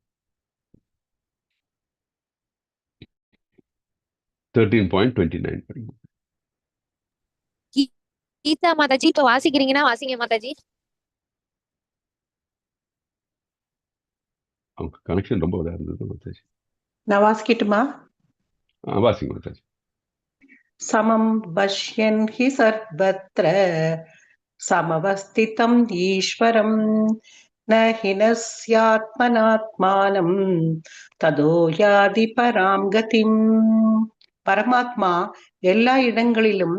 13.29 படிக்கும். கீதா மாதாஜி இப்ப வாசிக்கிறீங்கன்னா வாசிங்க மாதாஜி. அவங்க கனெக்ஷன் ரொம்ப இதா இருந்தது மாதாஜி. நான் வாசிக்கட்டுமா? வாசிங்க மாதாஜி. समं पश्यन् हि सर्वत्र समवस्थितं ईश्वरं न हिनस्यात्मनात्मानं तदो याति परां गतिम्. பரமாத்மா எல்லா இடங்களிலும்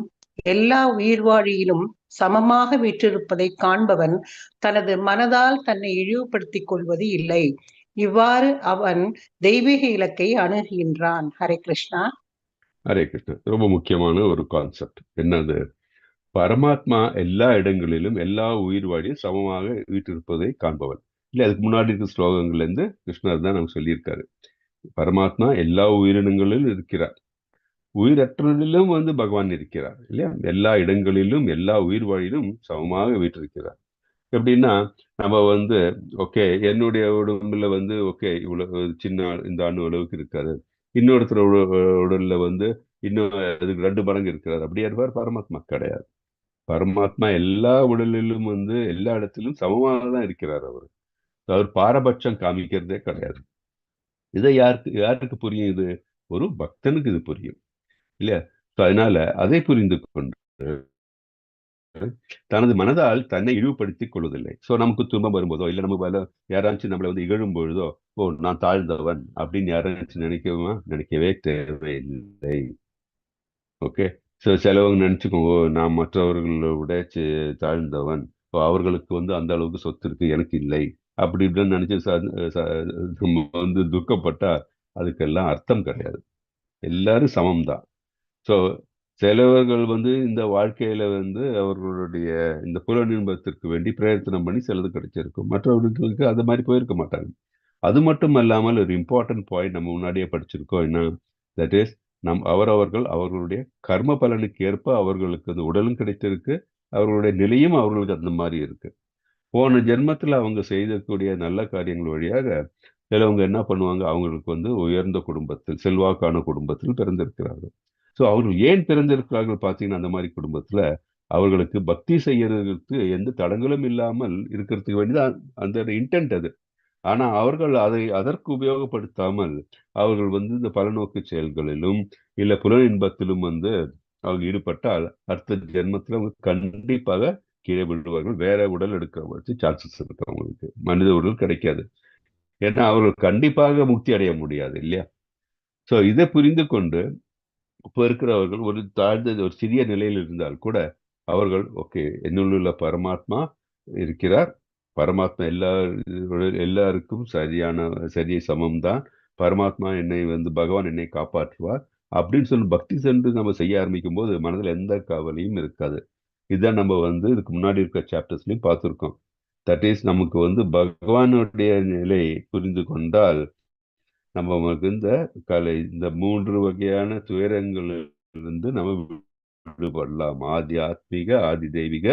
எல்லா உயிர்வாழியிலும் சமமாக வீற்றிருப்பதை காண்பவன் தனது மனதால் தன்னை இழிவுபடுத்திக் கொள்வது இல்லை. இவ்வாறு அவன் தெய்வீக இலக்கை அணுகுகின்றான். ஹரே கிருஷ்ணா. ஹரே கிருஷ்ணா. ரொம்ப முக்கியமான ஒரு கான்செப்ட் என்னது? பரமாத்மா எல்லா இடங்களிலும் எல்லா உயிர் வாழியும் சமமாக வீட்டிருப்பதை காண்பவன் இல்லை. அதுக்கு முன்னாடி இருக்க ஸ்லோகங்கள்ல இருந்து கிருஷ்ணர் தான் நமக்கு சொல்லியிருக்காரு, பரமாத்மா எல்லா உயிரினங்களிலும் இருக்கிறார், உயிரற்றதிலும் வந்து பகவான் இருக்கிறார் இல்லையா? எல்லா இடங்களிலும் எல்லா உயிர் வாழிலும் சமமாக வீட்டிருக்கிறார். எப்படின்னா நம்ம வந்து ஓகே, என்னுடைய உடம்புல வந்து ஓகே இவ்வளவு சின்ன இந்த அணு அளவுக்கு இருக்காது, இன்னொருத்தர் உடல்ல வந்து இன்னும் அதுக்கு 2 மடங்கு இருக்கிறார். அப்படியே இருப்பார். பரமாத்மா கிடையாது. பரமாத்மா எல்லா உடலிலும் வந்து எல்லா இடத்திலும் சமமாக தான் இருக்கிறார். அவர் பாரபட்சம் காமிக்கிறதே கிடையாது. இதை யாருக்கு புரியும்? இது ஒரு பக்தனுக்கு இது புரியும் இல்லையா? அதனால அதை புரிந்து கொண்டு தனது மனதால் தன்னை இழிவுபடுத்திக் கொள்வதில்லை. ஸோ நமக்கு துன்பம் வரும்போதோ இல்லை நம்ம யாராச்சும் நம்மளை வந்து இகழும் பொழுதோ, ஓ நான் தாழ்ந்தவன் அப்படின்னு யாராச்சும் நினைக்கவே தேவையில்லை. ஓகே. ஸோ சிலவங்க நினச்சிக்கோங்க, நான் மற்றவர்களோட தாழ்ந்தவன், அவர்களுக்கு வந்து அந்த அளவுக்கு சொத்து இருக்கு எனக்கு இல்லை அப்படி இப்படின்னு நினைச்சு நம்ம வந்து துக்கப்பட்டா அதுக்கெல்லாம் அர்த்தம் கிடையாது. எல்லாரும் சமம் தான். ஸோ சிலவர்கள் வந்து இந்த வாழ்க்கையில வந்து அவர்களுடைய இந்த புலனின்பத்திற்கு வேண்டி பிரயத்தனம் பண்ணி சிலது கிடைச்சிருக்கும், மற்றவர்களுக்கு அது மாதிரி போயிருக்க மாட்டாங்க. அது மட்டும் அல்லாமல் ஒரு இம்பார்ட்டன்ட் பாயிண்ட் நம்ம முன்னாடியே படிச்சிருக்கோம். என்ன? தட் இஸ் அவரவர்கள் அவர்களுடைய கர்ம பலனுக்கு ஏற்ப அவர்களுக்கு அந்த உடலும் கிடைத்திருக்கு, அவர்களுடைய நிலையும் அவர்களுக்கு அந்த மாதிரி இருக்கு. போன ஜென்மத்தில் அவங்க செய்யக்கூடிய நல்ல காரியங்கள் வழியாக சிலவங்க என்ன பண்ணுவாங்க, அவங்களுக்கு வந்து உயர்ந்த குடும்பத்தில் செல்வாக்கான குடும்பத்தில் பிறந்திருக்கிறார்கள். ஸோ அவர்கள் ஏன் பிறந்திருக்கிறார்கள் பார்த்தீங்கன்னா, அந்த மாதிரி குடும்பத்தில் அவர்களுக்கு பக்தி செய்யறதுக்கு எந்த தடங்களும் இல்லாமல் இருக்கிறதுக்கு வேண்டிதான் அந்த இன்டென்ட் அது. ஆனா அவர்கள் அதற்கு உபயோகப்படுத்தாமல் அவர்கள் வந்து இந்த பலநோக்கு செயல்களிலும் இல்ல புல இன்பத்திலும் வந்து அவங்க ஈடுபட்டால் அடுத்த ஜென்மத்தில் அவங்க கண்டிப்பாக கீழே விழுவார்கள். வேற உடல் எடுக்க சான்சஸ் இருக்கு, அவங்களுக்கு மனித உடல் கிடைக்காது. ஏன்னா அவர்கள் கண்டிப்பாக முக்தி அடைய முடியாது இல்லையா? ஸோ இதை புரிந்து கொண்டு இப்போ இருக்கிறவர்கள் ஒரு தாழ்ந்த ஒரு சிறிய நிலையில் இருந்தால் கூட அவர்கள் ஓகே, என்னுள்ள பரமாத்மா இருக்கிறார், பரமாத்மா எல்லாருக்கும் சரியை சமம்தான், பரமாத்மா என்னை வந்து பகவான் என்னை காப்பாற்றுவார் அப்படின்னு சொல்லி பக்தி சென்று நம்ம செய்ய ஆரம்பிக்கும் போது மனதில் எந்த கவலையும் இருக்காது. இதுதான் நம்ம வந்து இதுக்கு முன்னாடி இருக்க சாப்டர்ஸ்லையும் பார்த்துருக்கோம். தட் இஸ் நமக்கு வந்து பகவானுடைய நிலை புரிந்து கொண்டால் நமக்கு இந்த 3 வகையான துயரங்களிலிருந்து நம்ம விடுபடலாம். ஆதி ஆத்மீக, ஆதி தெய்வீக,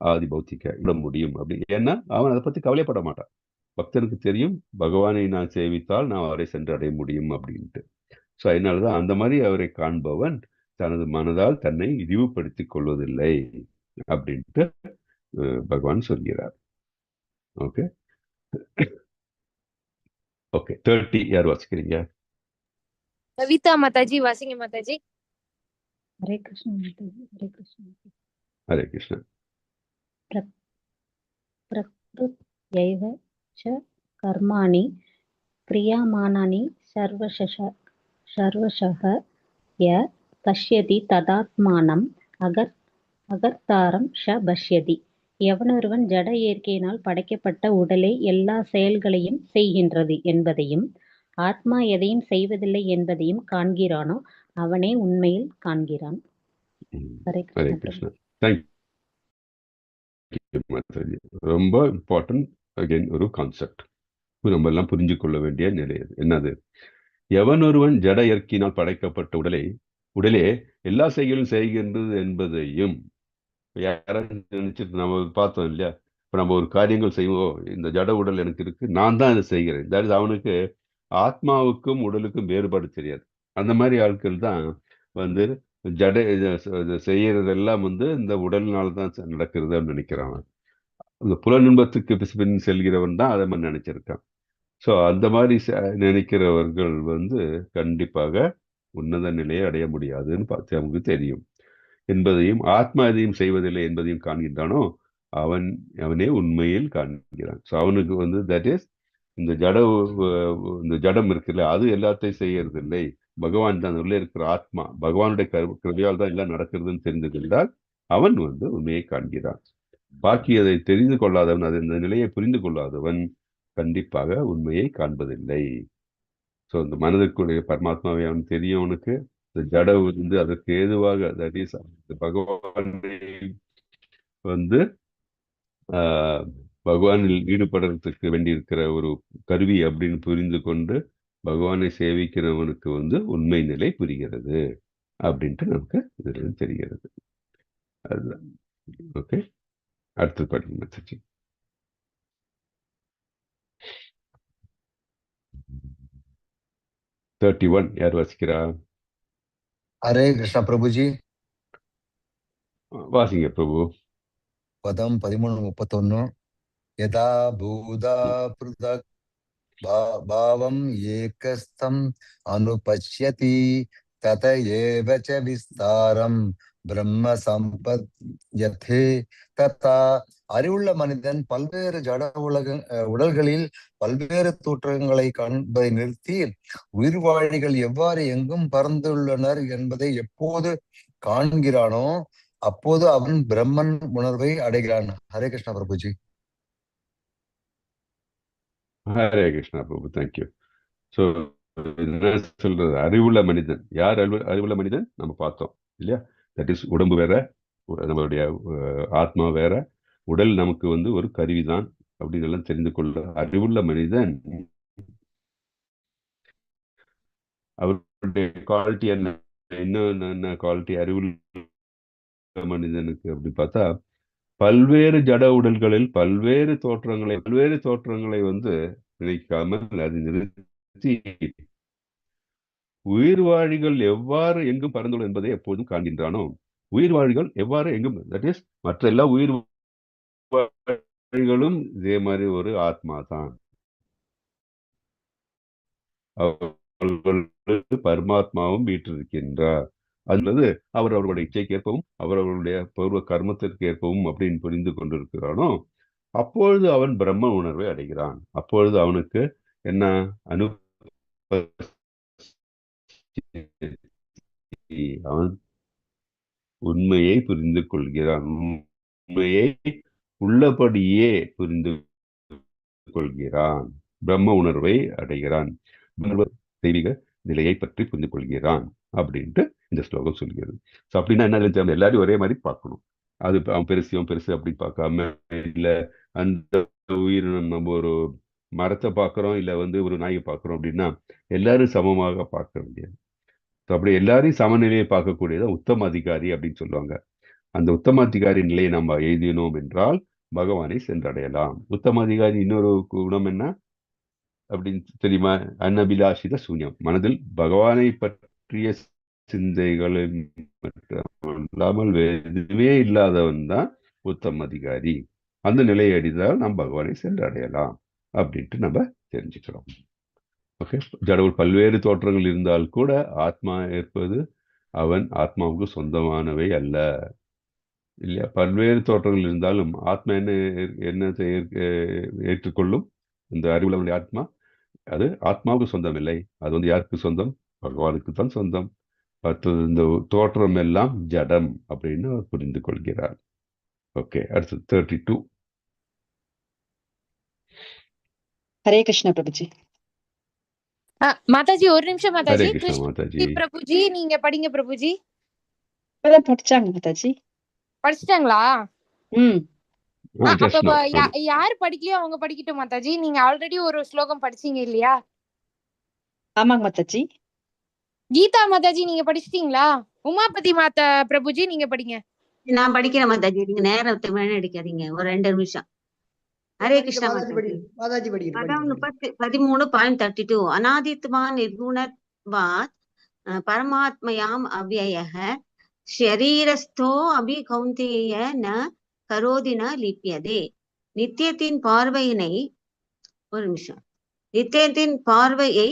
ஆதி பௌத்திக விட முடியும் அப்படி. ஏன்னா அவன் அதை பத்தி கவலைப்பட மாட்டான். பக்தனுக்கு தெரியும் பகவானை நான் சேவித்தால் நான் அவரை சென்று அடைய முடியும் அப்படின்ட்டு. ஸோ அதனாலதான் அந்த மாதிரி அவரை காண்பவன் தனது மனதால் தன்னை இழிவுபடுத்திக் கொள்வதில்லை அப்படின்ட்டு பகவான் சொல்கிறார். ஓகே ஓகே 30 யார் வாசிக்கிறீங்க? கவிதா மாதாஜி வாசிங்க மாதாஜி. ஹரே கிருஷ்ணா மாதாஜி. ஹரே கிருஷ்ணா. ஹரே கிருஷ்ணா. பிரக்ருத்யைவ ச கர்மாணி கிரியாமானானி சர்வசஹ ய பஷ்யதி ததாத்மானம் அகர்த்தாரம் ஷ பஷ்யதி. எவனொருவன் ஜட இயற்கையினால் படைக்கப்பட்ட உடலே எல்லா செயல்களையும் செய்கின்றது என்பதையும் ஆத்மா எதையும் செய்வதில்லை என்பதையும் காண்கிறானோ அவனே உண்மையில் காண்கிறான். ஹரே கிருஷ்ணா. ரொம்ப இம்பார்ட்டன்ட் அகைன் ஒரு கான்செப்ட் நம்ம எல்லாம் புரிஞ்சு கொள்ள வேண்டிய நிலை. அது என்னது? எவன் ஒருவன் ஜட இயற்கையினால் படைக்கப்பட்ட உடலே எல்லா செயலும் செய்கின்றது என்பதையும் யாரும் நினைச்சிட்டு நம்ம பார்த்தோம் இல்லையா? இப்ப நம்ம ஒரு காரியங்கள் செய்வோம், இந்த ஜட உடல் எனக்கு இருக்கு, நான் தான் இதை செய்கிறேன். அதாவது அவனுக்கு ஆத்மாவுக்கும் உடலுக்கும் வேறுபாடு தெரியாது. அந்த மாதிரி ஆட்கள் தான் வந்து ஜட செய்யறதெல்லாம் வந்து இந்த உடல்னால தான் நடக்கிறதுன்னு நினைக்கிறான். இந்த புலனின்பத்துக்கு பின் செல்கிறவன் தான் அதை மாதிரி நினைச்சிருக்கான். ஸோ அந்த மாதிரி நினைக்கிறவர்கள் வந்து கண்டிப்பாக உன்னத நிலையை அடைய முடியாதுன்னு பார்த்து அவங்களுக்கு தெரியும் என்பதையும், ஆத்மா எதையும் செய்வதில்லை என்பதையும் காண்கின்றானோ அவனே உண்மையில் காண்கிறான். ஸோ அவனுக்கு வந்து தட் இஸ் இந்த ஜடம் இருக்குல்ல, அது எல்லாத்தையும் செய்யறது இல்லை, பகவான் தான் உள்ளே இருக்கிற ஆத்மா, பகவானுடைய கிருபையால் தான் எல்லாம் நடக்கிறதுன்னு தெரிந்து கொண்டால் அவன் வந்து உண்மையை காண்கிறான். பாக்கி அதை தெரிந்து கொள்ளாதவன், அது இந்த நிலையை புரிந்து கொள்ளாதவன் கண்டிப்பாக உண்மையை காண்பதில்லை. ஸோ இந்த மனதிற்குரிய பரமாத்மாவை அவன் தெரியும். அவனுக்கு இந்த ஜட வந்து அதற்கு ஏதுவாக தட் இஸ் பகவானை வந்து பகவானில் ஈடுபடுறதுக்கு வேண்டியிருக்கிற ஒரு கருவி அப்படின்னு புரிந்து கொண்டு பகவானை சேவிக்கிறவனுக்கு வந்து உண்மை நிலை புரிகிறது அப்படின்ட்டு நமக்கு இதுல தெரிகிறது. அதுதான். ஓகே, அடுத்து படிங்க மெசேஜ். யார் வாசிக்கிறா? ஹரே கிருஷ்ணா பிரபுஜி. வாசிங்க பிரபு. பதம் 13:31. யதா பூதா ப்ருதக் பாவம் ஏகஸ்தம் அனுபஷ்யதி தத ஏவ ச விஸ்தாரம் பிரம்ம சம்பத்யதே ததா. அறிவுள்ள மனிதன் பல்வேறு ஜட உடல்களில் பல்வேறு தோற்றங்களை காண்பதை நிறுத்தி உயிர்வாழிகள் எவ்வாறு எங்கும் பறந்துள்ளனர் என்பதை எப்போது காண்கிறானோ அப்போது அவன் பிரம்மன் உணர்வை அடைகிறான். ஹரே கிருஷ்ணா பிரபுஜி. ஹரே கிருஷ்ணா பிரபு, தேங்க்யூ. ஸோ என்ன சொல்றது? அறிவுள்ள மனிதன் யார்? அறிவுள்ள மனிதன் நம்ம பார்த்தோம் இல்லையா? தட் இஸ் உடம்பு வேற, நம்மளுடைய ஆத்மா வேற, உடல் நமக்கு வந்து ஒரு கருவிதான் அப்படின்னு எல்லாம் தெரிந்து கொள்ள அறிவுள்ள மனிதன் அவருடைய குவாலிட்டி என்ன, இன்னும் என்ன குவாலிட்டி அறிவுள்ள மனிதனுக்கு அப்படின்னு பார்த்தா, பல்வேறு ஜட உடல்களில் பல்வேறு தோற்றங்களை வந்து நினைக்காமல் அது நிறுத்தி உயிர்வாழிகள் எவ்வாறு எங்கும் பறந்துள்ளது என்பதை எப்போதும் காண்கின்றானோ, உயிர்வாழிகள் எவ்வாறு எங்கும், தட் இஸ் மற்ற எல்லா உயிர்வாழிகளும் இதே மாதிரி ஒரு ஆத்மா தான். அவர்களுக்கு பரமாத்மாவும் வீற்றிருக்கின்றார். அதுலது அவர் அவர்களுடைய இச்சைக்கு ஏற்பவும் அவர்களுடைய பூர்வ கர்மத்திற்கு ஏற்பவும் அப்படின்னு புரிந்து கொண்டிருக்கிறானோ, அப்பொழுது அவன் பிரம்ம உணர்வை அடைகிறான். அப்பொழுது அவனுக்கு என்ன அவன் உண்மையை புரிந்து கொள்கிறான். உண்மையை உள்ளபடியே புரிந்து கொள்கிறான். பிரம்ம உணர்வை அடைகிறான். தெய்வீக நிலையை பற்றி புரிந்து கொள்கிறான் அப்படின்ட்டு இந்த ஸ்லோகம் சொல்கிறது. ஸோ அப்படின்னா என்ன, எல்லாரும் ஒரே மாதிரி பார்க்கணும். அது அவன் பெருசு அப்படின்னு பார்க்காம, இல்லை அந்த உயிரினம் நம்ம ஒரு மரத்தை பார்க்குறோம், இல்லை வந்து ஒரு நாயை பார்க்குறோம் அப்படின்னா எல்லாரும் சமமாக பார்க்க முடியாது. ஸோ அப்படி எல்லாரையும் சமநிலையை பார்க்கக்கூடியதான் உத்தம அதிகாரி அப்படின்னு சொல்லுவாங்க. அந்த உத்தம அதிகாரி நிலையை நம்ம எழுதினோம் என்றால் பகவானை சென்றடையலாம். உத்தம அதிகாரி இன்னொரு குணம் என்ன அப்படின்னு தெரியுமா? அனபிலாஷித சூன்யம். மனதில் பகவானை பற்றிய சிந்தைகளை இல்லாமல் எதுவே இல்லாதவன் தான் உத்தம அதிகாரி. அந்த நிலையை அடைந்தால் நாம் பகவானை சென்றடையலாம் அப்படின்ட்டு நம்ம தெரிஞ்சுக்கிறோம். ஓகே, ஜடவுள் பல்வேறு தோற்றங்கள் இருந்தால் கூட ஆத்மா ஏற்பது அவன் ஆத்மாவுக்கு சொந்தமானவை அல்ல, இல்லையா? பல்வேறு தோற்றங்கள் இருந்தாலும் ஆத்மா என்னத்தை ஏற்றுக்கொள்ளும்? இந்த அறிவுள்ள ஆத்மா, அது ஆத்மாவுக்கு சொந்தம் இல்லை. அது வந்து யாருக்கு சொந்தம்? பகவானுக்கு தான் சொந்தம். இந்த தோற்றம் எல்லாம் ஜடம் அப்படின்னு புரிந்து கொள்கிறார். ஓகே, அடுத்து 32. ஹரே கிருஷ்ண பிரபுஜி. மாதாஜி ஒரு நிமிஷம் மாதாஜி. ஹரே கிருஷ்ணா மாதாஜி. பிரபுஜி நீங்க படிங்க பிரபுஜி. படிச்சாங்க மாதாஜி. படிச்சிட்டாங்களா? just now. யாரு படிக்கலையோ அவங்க படிக்கட்டும் மாதாஜி. நீங்க ஆல்ரெடி ஒரு ஸ்லோகம் படிச்சீங்க இல்லையா? ஆமாங்க மாதாஜி. கீதா மாதாஜி நீங்க படிச்சிட்டீங்களா? உமாபதி மாதா பிரபுஜி நீங்க படிங்க. நான் படிக்கிறேன் மாதாஜி, நீங்க நேரத்தை அடிக்காதீங்க, ஒரு 2 நிமிஷம். ஹரே கிருஷ்ணா மாதாஜி. பதம் 13.32. அநாதித்வா நிர்குணத்வாத் பரமாத்மயாம் அவ்யயः ஷரீரஸ்தோ அபி கௌந்தேய ந கரோதி ந லிப்யதே. நித்தியத்தின் பார்வையினை ஒரு நிமிஷம். நித்தியத்தின் பார்வையை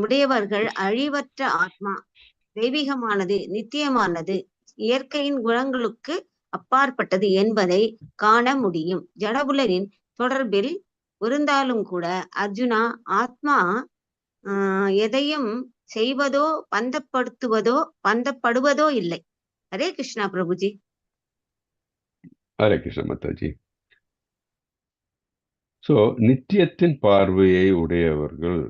உடையவர்கள் அழிவற்ற ஆத்மா தெய்வீகமானது, நித்தியமானது, இயற்கையின் குணங்களுக்கு அப்பாற்பட்டது என்பதை காண முடியும். ஜடபுலனின் தொடர்பில் இருந்தாலும் கூட அர்ஜுனா, ஆத்மா எதையும் செய்வதோ பந்தப்படுவதோ இல்லை. ஹரே கிருஷ்ணா பிரபுஜி. ஹரே கிருஷ்ண மாதாஜி. சோ நித்தியத்தின் பார்வையை உடையவர்கள்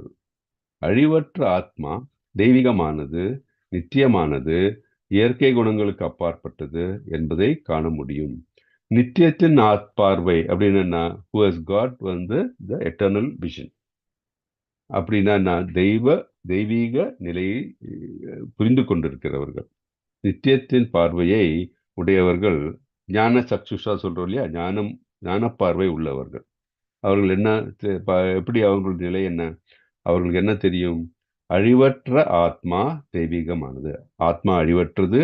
அழிவற்ற ஆத்மா தெய்வீகமானது, நித்தியமானது, இயற்கை குணங்களுக்கு அப்பாற்பட்டது என்பதை காண முடியும். நித்தியத்தின் பார்வை அப்படின்னா who has got வந்து the eternal vision அப்படின்னா தெய்வீக நிலையை புரிந்து கொண்டிருக்கிறவர்கள். நித்தியத்தின் பார்வையை உடையவர்கள் ஞான சக்ஷுஷா சொல்றோம் இல்லையா, ஞான பார்வை உள்ளவர்கள். அவர்கள் என்ன, எப்படி அவர்கள் நிலை என்ன? அவர்களுக்கு என்ன தெரியும்? அழிவற்ற ஆத்மா தெய்வீகமானது, ஆத்மா அழிவற்றது,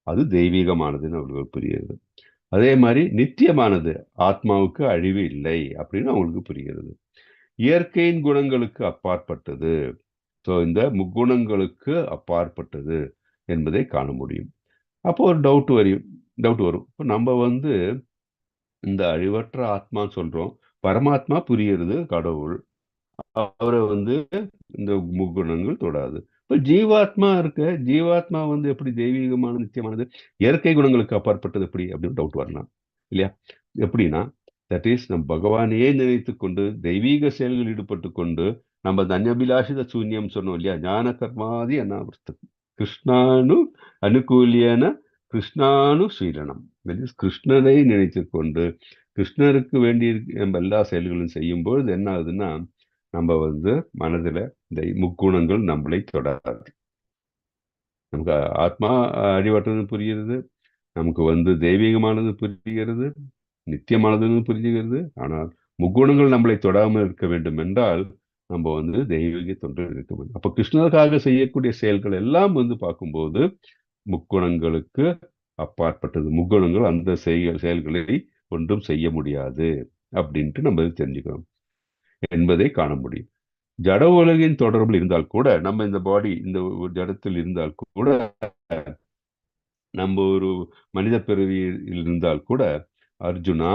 அது தெய்வீகமானதுன்னு அவர்களுக்கு புரிகிறது. அதே மாதிரி நித்தியமானது, ஆத்மாவுக்கு அழிவு இல்லை அப்படின்னு அவங்களுக்கு புரிகிறது. இயற்கையின் குணங்களுக்கு அப்பாற்பட்டது, ஸோ இந்த முக்குணங்களுக்கு அப்பாற்பட்டது என்பதை காண முடியும். அப்போ ஒரு டவுட் வரும். இப்போ நம்ம வந்து இந்த அழிவற்ற ஆத்மான்னு சொல்றோம், பரமாத்மா புரிகிறது கடவுள், அவரை வந்து இந்த முக்குணங்கள் தொடாது. இப்போ ஜீவாத்மா வந்து எப்படி தெய்வீகமான நித்தியமானது, இயற்கை குணங்களுக்கு அப்பாற்பட்டது எப்படி அப்படின்னு டவுட் வரலாம் இல்லையா? எப்படின்னா, தட் இஸ் நம் பகவானையே நினைத்து கொண்டு தெய்வீக செயல்கள் ஈடுபட்டு கொண்டு நம்ம அன்யபிலாஷித சூன்யம் சொன்னோம் இல்லையா, ஞான கர்மாதி அனாவர்த்தம் கிருஷ்ணானு அனுகூலியன கிருஷ்ணானுசீலனம், கிருஷ்ணனை நினைத்து கொண்டு கிருஷ்ணருக்கு வேண்டி நம்ம எல்லா செயல்களும் செய்யும்போது என்ன ஆகுதுன்னா, நம்ம மனதுல இந்த முக்குணங்கள் நம்மளை தொடாது. நமக்கு ஆத்மா அடிபட்டது புரிகிறது, நமக்கு தெய்வீகமானது புரிகிறது, நித்தியமானதுன்னு புரிஞ்சுகிறது. ஆனால் முக்குணங்கள் நம்மளை தொடாமல் இருக்க வேண்டும் என்றால் நம்ம தெய்வீக தொண்டில் இருக்க வேண்டும். அப்ப கிருஷ்ணருக்காக செய்யக்கூடிய செயல்கள் எல்லாம் பார்க்கும்போது முக்குணங்களுக்கு அப்பாற்பட்டது. முக்குணங்கள் அந்த செயல்களை ஒன்றும் செய்ய முடியாது அப்படின்ட்டு நம்ம தெரிஞ்சுக்கணும் என்பதை காண முடியும். ஜட உலகின் தொடர்பில் இருந்தால் கூட, நம்ம இந்த பாடி இந்த ஜடத்தில் இருந்தால் கூட, நம்ம ஒரு மனித பிறவியில் இருந்தால் கூட, அர்ஜுனா,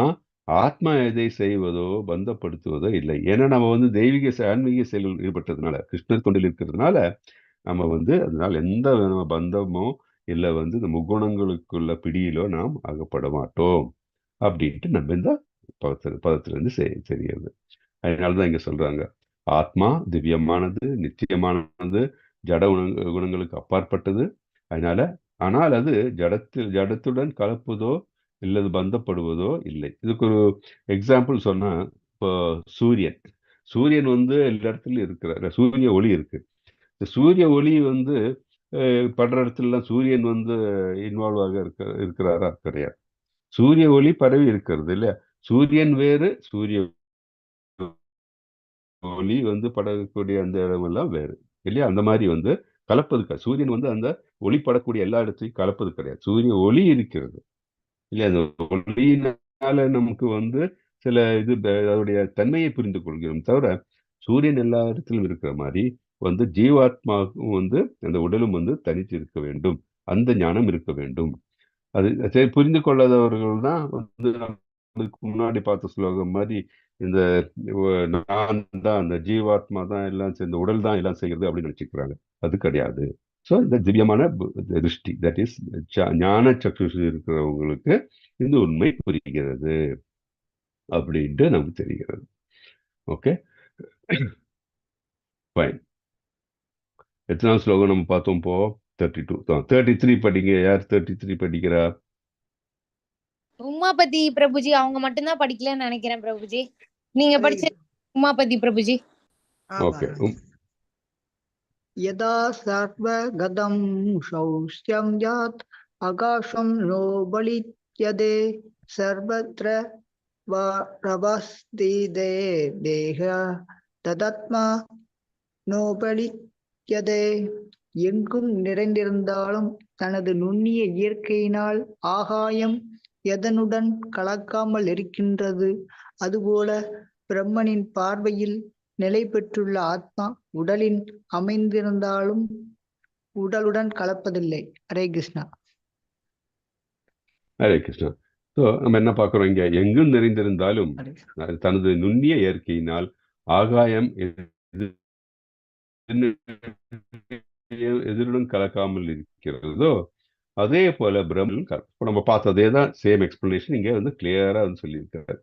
ஆத்மா எதை செய்வதோ பந்தப்படுத்துவதோ இல்லை. ஏன்னா நம்ம தெய்வீக ஆன்மீக செயல்கள் ஈடுபட்டதுனால, கிருஷ்ணர் தொண்டில் இருக்கிறதுனால நம்ம அதனால எந்த பந்தமோ இல்லை இந்த முக்குணங்களுக்குள்ள பிடியிலோ நாம் அகப்பட மாட்டோம் அப்படின்ட்டு நம்ம இந்த பதத்திலிருந்து தெரிகிறது. அதனாலதான் இங்க சொல்றாங்க, ஆத்மா திவ்யமானது, நிச்சயமானது, ஜட குணங்களுக்கு அப்பாற்பட்டது. ஆனால் அது ஜடத்துடன் கலப்பதோ இல்லது பந்தப்படுவதோ இல்லை. இதுக்கு ஒரு எக்ஸாம்பிள் சொன்னா, இப்போ சூரியன் எல்லா இடத்துலயும் இருக்கிறார். சூரிய ஒளி இருக்கு. இந்த சூரிய ஒளி படுற இடத்துல சூரியன் இன்வால்வ் ஆக இருக்கிறாரா? கிடையாது. சூரிய ஒளி பரவி இருக்கிறது இல்லையா? சூரியன் வேறு, சூரிய ஒளி படக்கூடிய அந்த இடமெல்லாம் வேறு இல்லையா? அந்த மாதிரி கலப்பது சூரியன் அந்த ஒளி படக்கூடிய எல்லா இடத்தையும் கலப்பது கிடையாது. சூரிய ஒளி இருக்கிறது இல்லையா? அந்த ஒளியினால நமக்கு சில அதோடைய தன்மையை புரிந்து கொள்கிறோம். தவிர சூரியன் எல்லா இடத்திலும் இருக்கிற மாதிரி ஜீவாத்மாவுக்கும் அந்த உடலும் தனித்து இருக்க வேண்டும். அந்த ஞானம் இருக்க வேண்டும். அது சரி புரிந்து கொள்ளாதவர்கள் தான் அதுக்கு முன்னாடி பார்த்த ஸ்லோகம் மாதிரி இந்த நான் தான், அந்த ஜீவாத்மா தான் எல்லாம் இந்த உடல் தான் எல்லாம் செய்கிறது அப்படின்னு நினைச்சுக்கிறாங்க. அது கிடையாது. ஸோ இந்த திவ்யமான திருஷ்டி, தட் இஸ் ஞான சக்ஷுஷி இருக்கிறவங்களுக்கு இந்த உண்மை புரிகிறது அப்படின்ட்டு நமக்கு தெரிகிறது. Okay, fine. எத்தனாவது ஸ்லோகம் நம்ம பார்த்தோம்? போ 32. 33 படிங்க. யார் 33 படிக்கிறா? உமாபதி பிரபுஜி அவங்க மட்டும்தான் படிக்கலன்னு நினைக்கிறேன் பிரபுஜி. நீங்க படிச்ச உமாபதி பிரபுஜி. ஓகே. யதா சர்வகதம் சௌஷ்யம் யாத் ஆகாஷம் நோ பலித்யதே சர்வத்ர பிரவஸ்திதே தேஹ ததாத்மா நோ பலித்யதே. எங்கும் நிறைந்திருந்தாலும் தனது நுண்ணிய இயற்கையினால் ஆகாயம் எதனுடன் கலக்காமல் இருக்கின்றது, அதுபோல பிரம்மனின் பார்வையில் நிலை பெற்றுள்ள ஆத்மா உடலின் அமைந்திருந்தாலும் உடலுடன் கலப்பதில்லை. ஹரே கிருஷ்ணா. ஹரே கிருஷ்ணா. ஸோ நம்ம என்ன பார்க்குறோம் இங்க? எங்கும் நிறைந்திருந்தாலும் தனது நுண்ணிய இயற்கையினால் ஆகாயம் எதிருடன் கலக்காமல் இருக்கிறதோ அதே போல பிரம்மன் இப்போ நம்ம பார்த்ததே தான் சேம் எக்ஸ்பிளனேஷன் இங்கே கிளியரா சொல்லியிருக்காரு.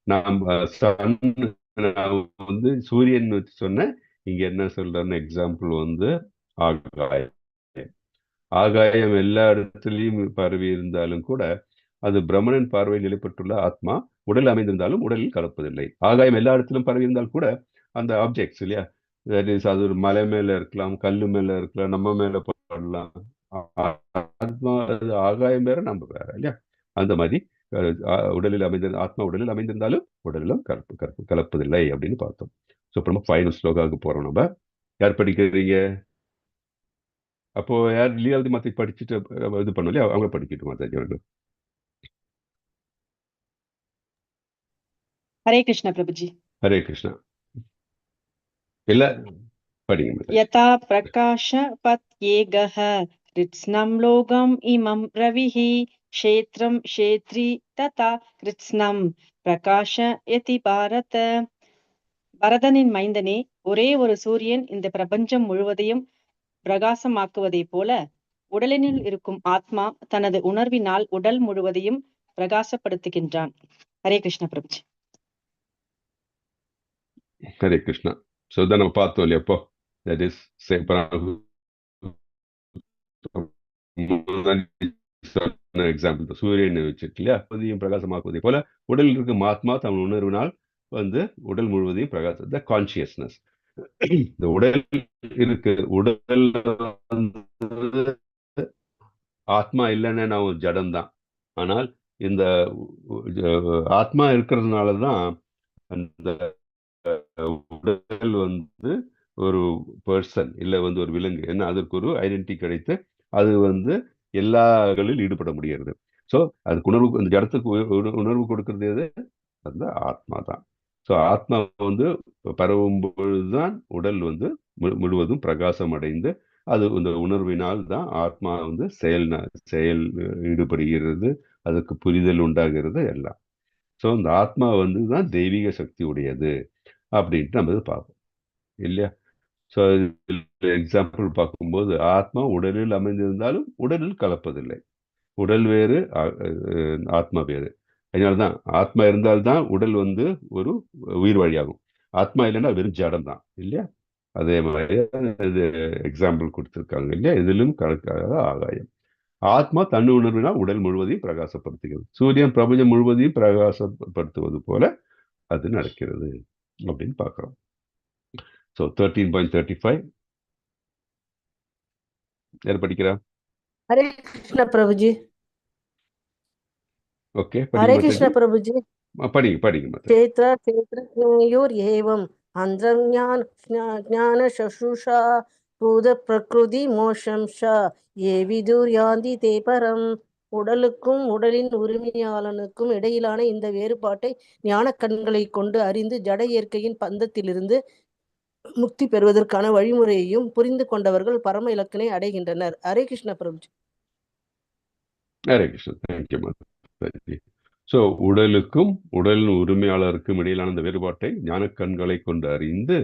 நாம் சூரியன் வச்சு சொன்ன இங்க என்ன சொல்றாருன்னு எக்ஸாம்பிள் ஆகாயம். ஆகாயம் எல்லா இடத்துலையும் பரவி இருந்தாலும் கூட அது பிரம்மனின் பார்வையில் நிலைப்பட்டுள்ள ஆத்மா உடல் அமைந்திருந்தாலும் உடலில் கலப்பதில்லை. ஆகாயம் எல்லா இடத்திலும் பரவி இருந்தால் கூட அந்த ஆப்ஜெக்ட்ஸ் இல்லையா, தட் இஸ் அது ஒரு மலை மேல இருக்கலாம், கல்லு மேல இருக்கலாம், நம்ம மேல போடலாம். ஆகாயம் வேற நம்ம வேற இல்லையா? அந்த மாதிரி உடலில் ஆத்மா உடலில் அமைந்திருந்தாலும் உடலிலும் கலப்பதில்லை அப்படின்னு பார்த்தோம். ஸோ இப்போ நம்ம ஃபைனல் ஸ்லோகாவுக்கு போறோம். நம்ம யார் படிக்கிறீங்க? அப்போ யார் லீலாவதி மாத்தி படிச்சுட்டு இது பண்ணோம் இல்லையா, அவங்க படிக்கட்டும் மாதாஜி வேண்டும். ஹரே கிருஷ்ணா பிரபுஜி. ஹரே கிருஷ்ணா. இல்ல படிங்க. யதா பிரகாஷ பத் ஏகஹ ரித்ஸ்னம் லோகம் இமம் ரவிஹி க்ஷேத்ரம் க்ஷேத்ரி ததா ரித்ஸ்னம் பிரகாஷ யதி பாரத. பரதனின் மைந்தனே, ஒரே ஒரு சூரியன் இந்த பிரபஞ்சம் முழுவதையும் பிரகாசமாக்குவதை போல உடலினில் இருக்கும் ஆத்மா தனது உணர்வினால் உடல் முழுவதையும் பிரகாசப்படுத்துகின்றான். ஹரே கிருஷ்ணா பிரபுஜி. ஹரே கிருஷ்ணா. ஸோ இதை நம்ம பார்த்தோம் இல்லையா? அப்போ தட் இஸ் எக்ஸாம்பிள் தான் சூரியனை வச்சுட்டு இல்லையா, முழுவதையும் பிரகாசமாக்குவதை போல உடலில் இருக்கும் ஆத்மா தன் உணர்வினால் வந்து உடல் முழுவதையும் பிரகாச கான்சியஸ்னஸ். இந்த உடல் இருக்கு, உடல் வந்து ஆத்மா இல்லைன்னு நான் ஒரு ஜடம் தான். ஆனால் இந்த ஆத்மா இருக்கிறதுனால தான் அந்த உடல் வந்து ஒரு பர்சன் இல்லை வந்து ஒரு விலங்கு, ஏன்னா அதற்கு ஒரு ஐடென்டிட்டி கிடைத்து அது வந்து எல்லாங்களில் ஈடுபட முடிகிறது. ஸோ அதுக்கு உணர்வு, அந்த ஜடத்துக்கு உணர்வு கொடுக்கறது எது? அந்த ஆத்மா தான். ஸோ ஆத்மா வந்து பரவும் பொழுதுதான் உடல் வந்து முழுவதும் பிரகாசம் அடைந்து அது இந்த உணர்வினால் தான் ஆத்மா வந்து செயல் ஈடுபடுகிறது, அதுக்கு புரிதல் உண்டாகிறது எல்லாம். ஸோ இந்த ஆத்மா வந்து தான் தெய்வீக சக்தி உடையது அப்படின்ட்டு நம்ம பார்ப்போம் இல்லையா. ஸோ எக்ஸாம்பிள் பார்க்கும்போது ஆத்மா உடலில் அமைந்திருந்தாலும் உடலில் கலப்பதில்லை. உடல் வேறு, ஆத்மா வேறு. அதனால்தான் ஆத்மா இருந்தால்தான் உடல் வந்து ஒரு உயிர் வழியாகும். ஆத்மா இல்லைன்னா வெறும் ஜடம் தான் இல்லையா. அதே மாதிரி இது எக்ஸாம்பிள் கொடுத்துருக்காங்க இல்லையா. இதிலும் கணக்காக ஆகாயம். ஆத்மா தன் உணர்வினால் உடல் முழுவதையும் பிரகாசப்படுத்துகிறது. சூரியன் பிரபஞ்சம் முழுவதையும் பிரகாசப்படுத்துவது போல அது நடக்கிறது அப்படின்னு பார்க்கிறோம். ஸோ 13.35 யார் படிக்கிறா? ஹரே கிருஷ்ண பிரபுஜி. ஓகே, ஹரே கிருஷ்ண பிரபுஜி. படிங்க. क्षेत्रज्ञयोर् एवम् ज्ञान शशुषा பூத பிரகிருதி மோஷம் ஷா ஏ விதுர்யாந்தி தே பரம். உடலுக்கும் உடலின் உரிமையாளனுக்கும் இடையிலான இந்த வேறுபாட்டை ஞான கண்களை கொண்டு அறிந்து ஜட இயற்கையின் பந்தத்திலிருந்து முக்தி பெறுவதற்கான வழிமுறையையும் புரிந்து கொண்டவர்கள் பரம இலக்கினை அடைகின்றனர். ஹரே கிருஷ்ண பிரபுஜி. ஹரே கிருஷ்ண. தேங்க்யூ. ஸோ உடலுக்கும் உடலின் உரிமையாளருக்கும் இடையிலான இந்த வேறுபாட்டை ஞான கண்களை கொண்டு அறிந்து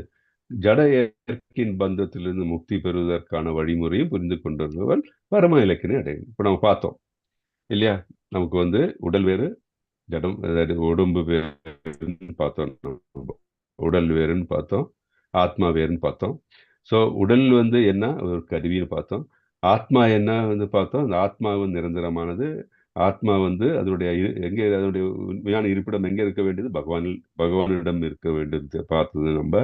ஜட இயற்கையின் பந்தத்திலிருந்து முக்தி பெறுவதற்கான வழிமுறையும் புரிந்து கொண்டவர்கள் பரம இலக்கினை அடையும். இப்போ நம்ம பார்த்தோம் இல்லையா, நமக்கு வந்து உடல் வேறு, ஜடம், அதாவது உடம்பு வேறுன்னு பார்த்தோம், உடல் வேறுன்னு பார்த்தோம், ஆத்மா வேறுன்னு பார்த்தோம். ஸோ உடல் வந்து என்ன ஒரு கருவின்னு பார்த்தோம், ஆத்மா என்ன வந்து பார்த்தோம். அந்த ஆத்மா வந்து நிரந்தரமானது. ஆத்மா வந்து அதனுடைய எங்கே, அதனுடைய உண்மையான இருப்பிடம் எங்கே இருக்க வேண்டியது? பகவானிடம் இருக்க வேண்டியது பார்த்தது நம்ம.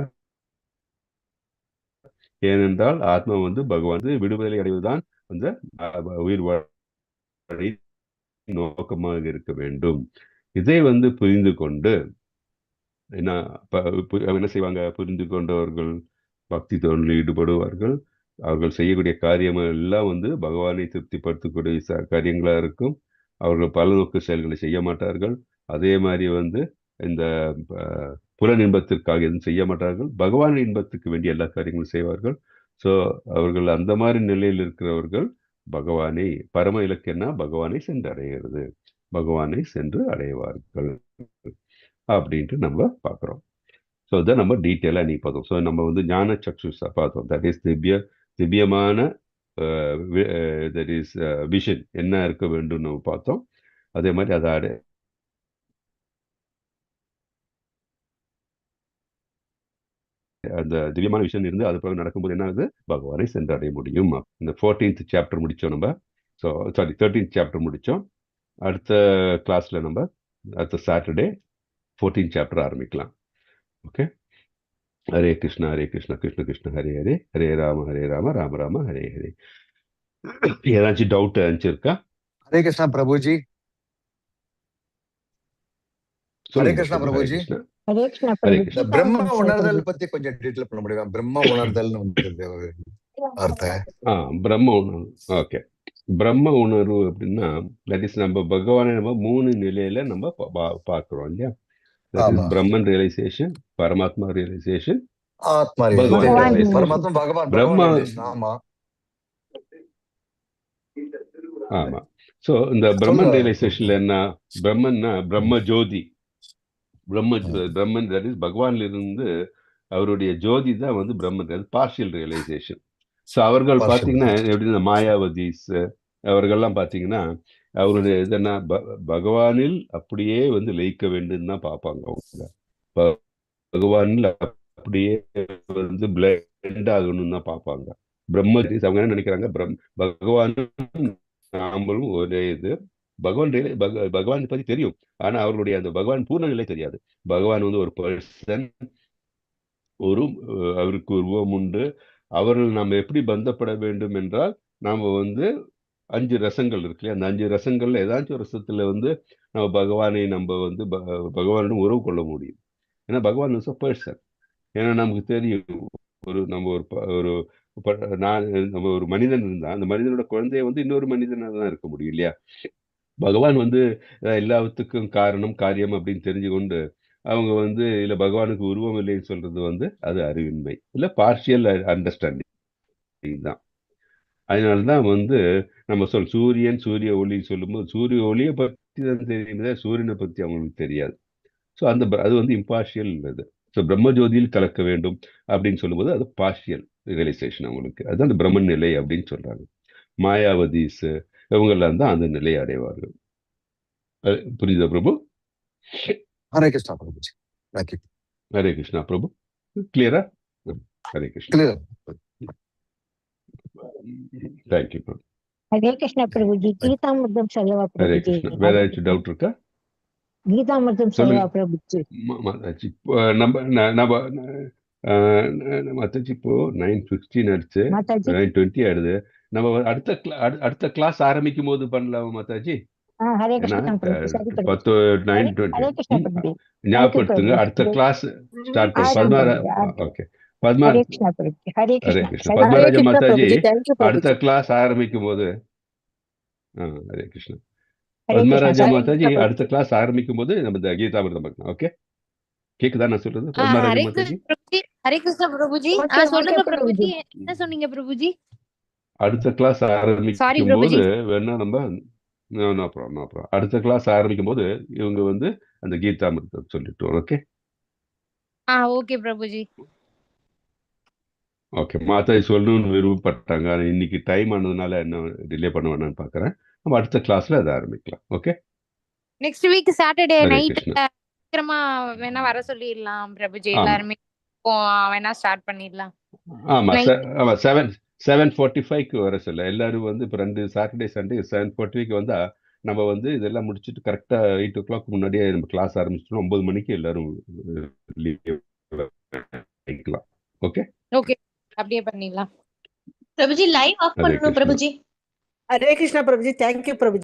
ஏனென்றால் ஆத்மா வந்து பகவான் விடுதலை அடைவதுதான் அந்த உயிர் வழி நோக்கமாக இருக்க வேண்டும். இதை வந்து புரிந்து கொண்டு என்ன செய்வாங்க? புரிந்து கொண்டவர்கள் பக்தி தொழிலில் ஈடுபடுவார்கள். அவர்கள் செய்யக்கூடிய காரியங்கள் எல்லாம் வந்து பகவானை திருப்திப்படுத்தக்கூடிய காரியங்களாக இருக்கும். அவர்கள் பலநோக்கு செயல்களை செய்ய மாட்டார்கள். அதே மாதிரி வந்து இந்த புலன் இன்பத்திற்காக எதுவும் செய்ய மாட்டார்கள். பகவான் இன்பத்துக்கு வேண்டிய எல்லா காரியங்களும் செய்வார்கள். ஸோ அவர்கள் அந்த மாதிரி நிலையில் இருக்கிறவர்கள் பகவானை, பரம இலக்கியம்னா பகவானை சென்று அடைகிறது, பகவானை சென்று அடைவார்கள் அப்படின்ட்டு நம்ம பார்க்குறோம். ஸோ இதை நம்ம டீட்டெயிலாக நீ பார்த்தோம். ஸோ நம்ம வந்து ஞான சக்ஷுஷா பார்த்தோம். தட் இஸ் திவ்யமான தட் இஸ் விஷன் என்ன இருக்க வேண்டும் நம்ம பார்த்தோம். அதே மாதிரி அதை அந்த திவ்யமான விஷயம் இருந்து அது பிறகு நடக்கும்போது என்ன ஆகுது? பகவானை சென்றடைய முடியும். இந்த 14th சாப்டர் முடித்தோம் நம்ம. ஸோ 13th சாப்டர் முடித்தோம். அடுத்த கிளாஸில் நம்ம அடுத்த சாட்டர்டே 14th சாப்டர் ஆரம்பிக்கலாம். ஓகே. ஹரே கிருஷ்ணா கிருஷ்ண கிருஷ்ண ஹரே ஹரே, ஹரே ராம ராம ராம ஹரே ஹரே. ஏதாச்சும் டவுட் இருக்கா? ஹரே கிருஷ்ணா பிரபுஜி. ஹரே கிருஷ்ணா பிரபுஜி. பிரம்ம உணர்தல் பத்தி கொஞ்சம் டீட்டெயில் பண்ண முடியுமா? பிரம்ம உணர்தல்னு வந்து அர்த்தம். பிரம்ம உணர்வு. ஓகே. பிரம்ம உணர்வு அப்படின்னா தட் இஸ் நம்ம பகவானை நம்ம 3 நிலையில நம்ம பார்க்கிறோம் இல்லையா. பிரம்மன் ரியலைசேஷன், பரமாத்மா ரியலைசேஷன், ஆத்மா ஆமா. சோ இந்த பிரம்மன் ரியலைசேஷன்ல என்ன? பிரம்மன்னா பிரம்ம ஜோதி, பிரம்மன் தட் இஸ் பகவான்ல இருந்து அவருடைய ஜோதி தான் வந்து பிரம்மன், பார்ஷியல் ரியலைசேஷன். ஸோ அவர்கள் பார்த்தீங்கன்னா எப்படின்னா மாயாவதிஸ் அவர்கள்லாம் பார்த்தீங்கன்னா அவருடைய இதென்ன பகவானில் அப்படியே வந்து லயிக்க வேண்டும் தான் பார்ப்பாங்க. அவங்க பகவானில் அப்படியே வந்து பிளெண்ட் ஆகணும்னு தான் பார்ப்பாங்க. பிரம்ம அவங்க என்ன நினைக்கிறாங்க? பகவானும் நாமளும் ஒரே இது, பகவான் பத்தி தெரியும், ஆனா அவர்களுடைய அந்த பகவான் பூர்ண நிலை தெரியாது. பகவான் வந்து ஒரு பர்சன், அவருக்கு உருவம் உண்டு. அவர்கள் நாம் எப்படி பந்தப்பட வேண்டும் என்றால், நாம வந்து 5 ரசங்கள் இருக்கு இல்லையா, அந்த 5 ரசங்கள்ல ஏதாச்சும் ஒரு ரசத்துல வந்து நம்ம பகவானை நம்ம வந்து பகவானுடன் உறவு கொள்ள முடியும். ஏன்னா பகவான் இஸ் அ பர்சன். ஏன்னா நமக்கு தெரியும், நம்ம ஒரு மனிதன் இருந்தா அந்த மனிதனோட குழந்தைய வந்து இன்னொரு மனிதனாக தான் இருக்க முடியும் இல்லையா. பகவான் வந்து எல்லாத்துக்கும் காரணம் காரியம் அப்படின்னு தெரிஞ்சு கொண்டு அவங்க வந்து இல்ல பகவானுக்கு உருவம் இல்லைன்னு சொல்றது வந்து அது அறிவின்மை, இல்ல பார்ஷியல் அண்டர்ஸ்டாண்டிங் தான். அதனாலதான் வந்து நம்ம சூரிய ஒளி சொல்லும்போது சூரிய ஒளியை பற்றி தான் தெரியுது, சூரியனை பத்தி அவங்களுக்கு தெரியாது. ஸோ அது வந்து இம்பார்ஷியல் இது. ஸோ பிரம்மஜோதியில் கலக்க வேண்டும் அப்படின்னு சொல்லும்போது அது பார்ஷியல் ரியலைசேஷன் அவங்களுக்கு. அதுதான் அந்த பிரம்மன் நிலை அப்படின்னு சொல்றாங்க. மாயாவதீஸ் இவங்கெல்லாம் தான் அந்த நிலையை அடைவார்கள். புரியுதா பிரபு? ஹரே கிருஷ்ணா பிரபுஜி. ஹரே கிருஷ்ணா பிரபு. கிளியரா? ஹரே கிருஷ்ணா. தேங்க்யூ பிரபு. ஹரே கிருஷ்ணா பிரபுஜி. கீதாமிர்தம் சொல்லவா ஹரே பிரபுஜி? கிருஷ்ணா. வேற ஏதாச்சும் டவுட் இருக்கா? கீதாமிர்தம் சொல்லவா பிரபுஜி? மாதாஜி மாதாஜி இப்போ 9:15 ஆயிடுச்சு, 9:20 ஆயிடுது. நம்ம அடுத்த கிளாஸ் ஆரம்பிக்கும் போது பண்ணலாமா மாதாஜி? ஹரே ஏன்னா கிருஷ்ணா பிரபு. சரி பிரபு. 9:20 ஹரே கிருஷ்ணா பிரபு. ஞாபகப்படுத்துங்க. அடுத்த கிளாஸ் ஸ்டார்ட் பண்ண 16. ஓகே, ஹரே கிருஷ்ணா பிரபு. ஹரே ஹரே கிருஷ்ணா. கிருஷ்ணா. சரி பத்மராஜா மாதாஜி தேங்க்யூ அடுத்த பிரபுஜி. கிளாஸ் ஆரம்பிக்கும் போது ஹரே கிருஷ்ணா. ஹரே கிருஷ்ணா. பத்மராஜா சரி மாதாஜி அடுத்த கிளாஸ் ஆரம்பிக்கும் போது நம்ம இந்த கீதாமிர்தம் பார்க்கலாம். ஓகே, கேக்குதா நான் சொல்றது? பத்மராஜா ஹரே மாதாஜி கிருஷ்ண பிரபுஜி. ஹரே கிருஷ்ண பிரபுஜி. ஓகே சொல்லுங்க ஓகே பிரபுஜி, பிரபுஜி. என்ன சொன்னீங்க பிரபுஜி? அடுத்த கிளாஸ் சாரி ஆரம்பிக்கும் பிரபுஜி. போது வேணா நம்ம நோ ப்ராப்ளம். அடுத்த கிளாஸ் ஆரம்பிக்கும் போது இவங்க வந்து அந்த கீதாமிர்தம் சொல்லிட்டு. Okay okay Prabhuji. Okay, Mataji சொல்லணும்னு விருப்பப்பட்டாங்க. ஆனா இன்னைக்கு டைம் ஆனதுனால என்ன டிலே பண்ண வேணாம்னு பாக்குறேன். நம்ம அடுத்த கிளாஸ்ல அதை ஆரம்பிக்கலாம். Okay, next week Saturday Hare night Krishna. சீக்கிரமா வேணா வர சொல்லிடலாம் பிரபுஜி. ஆமா எல்லாருமே வேணா ஸ்டார்ட் பண்ணிடலாம். ஆமா நைட் ஆமா 7:45க்கு வர சொல்ல எல்லாரும் வந்து இப்போ 2 சாட்டர்டே சண்டே 7:45க்கு வந்தா நம்ம வந்து இதெல்லாம் முடிச்சுட்டு கரெக்டா 8 o'clock முன்னாடியே நம்ம கிளாஸ் ஆரம்பிச்சிட்டோம். 9 மணிக்கு எல்லாரும் லீவ் பண்ணிக்கலாம். ஓகே ஓகே, அப்படியே பண்ணிடலாம். பிரபுஜி லைவ் ஆஃப் ஹரே பண்ணணும் கிருஷ்ணா. பிரபுஜி. ஹரே கிருஷ்ணா பிரபுஜி. தேங்க்யூ பிரபுஜி.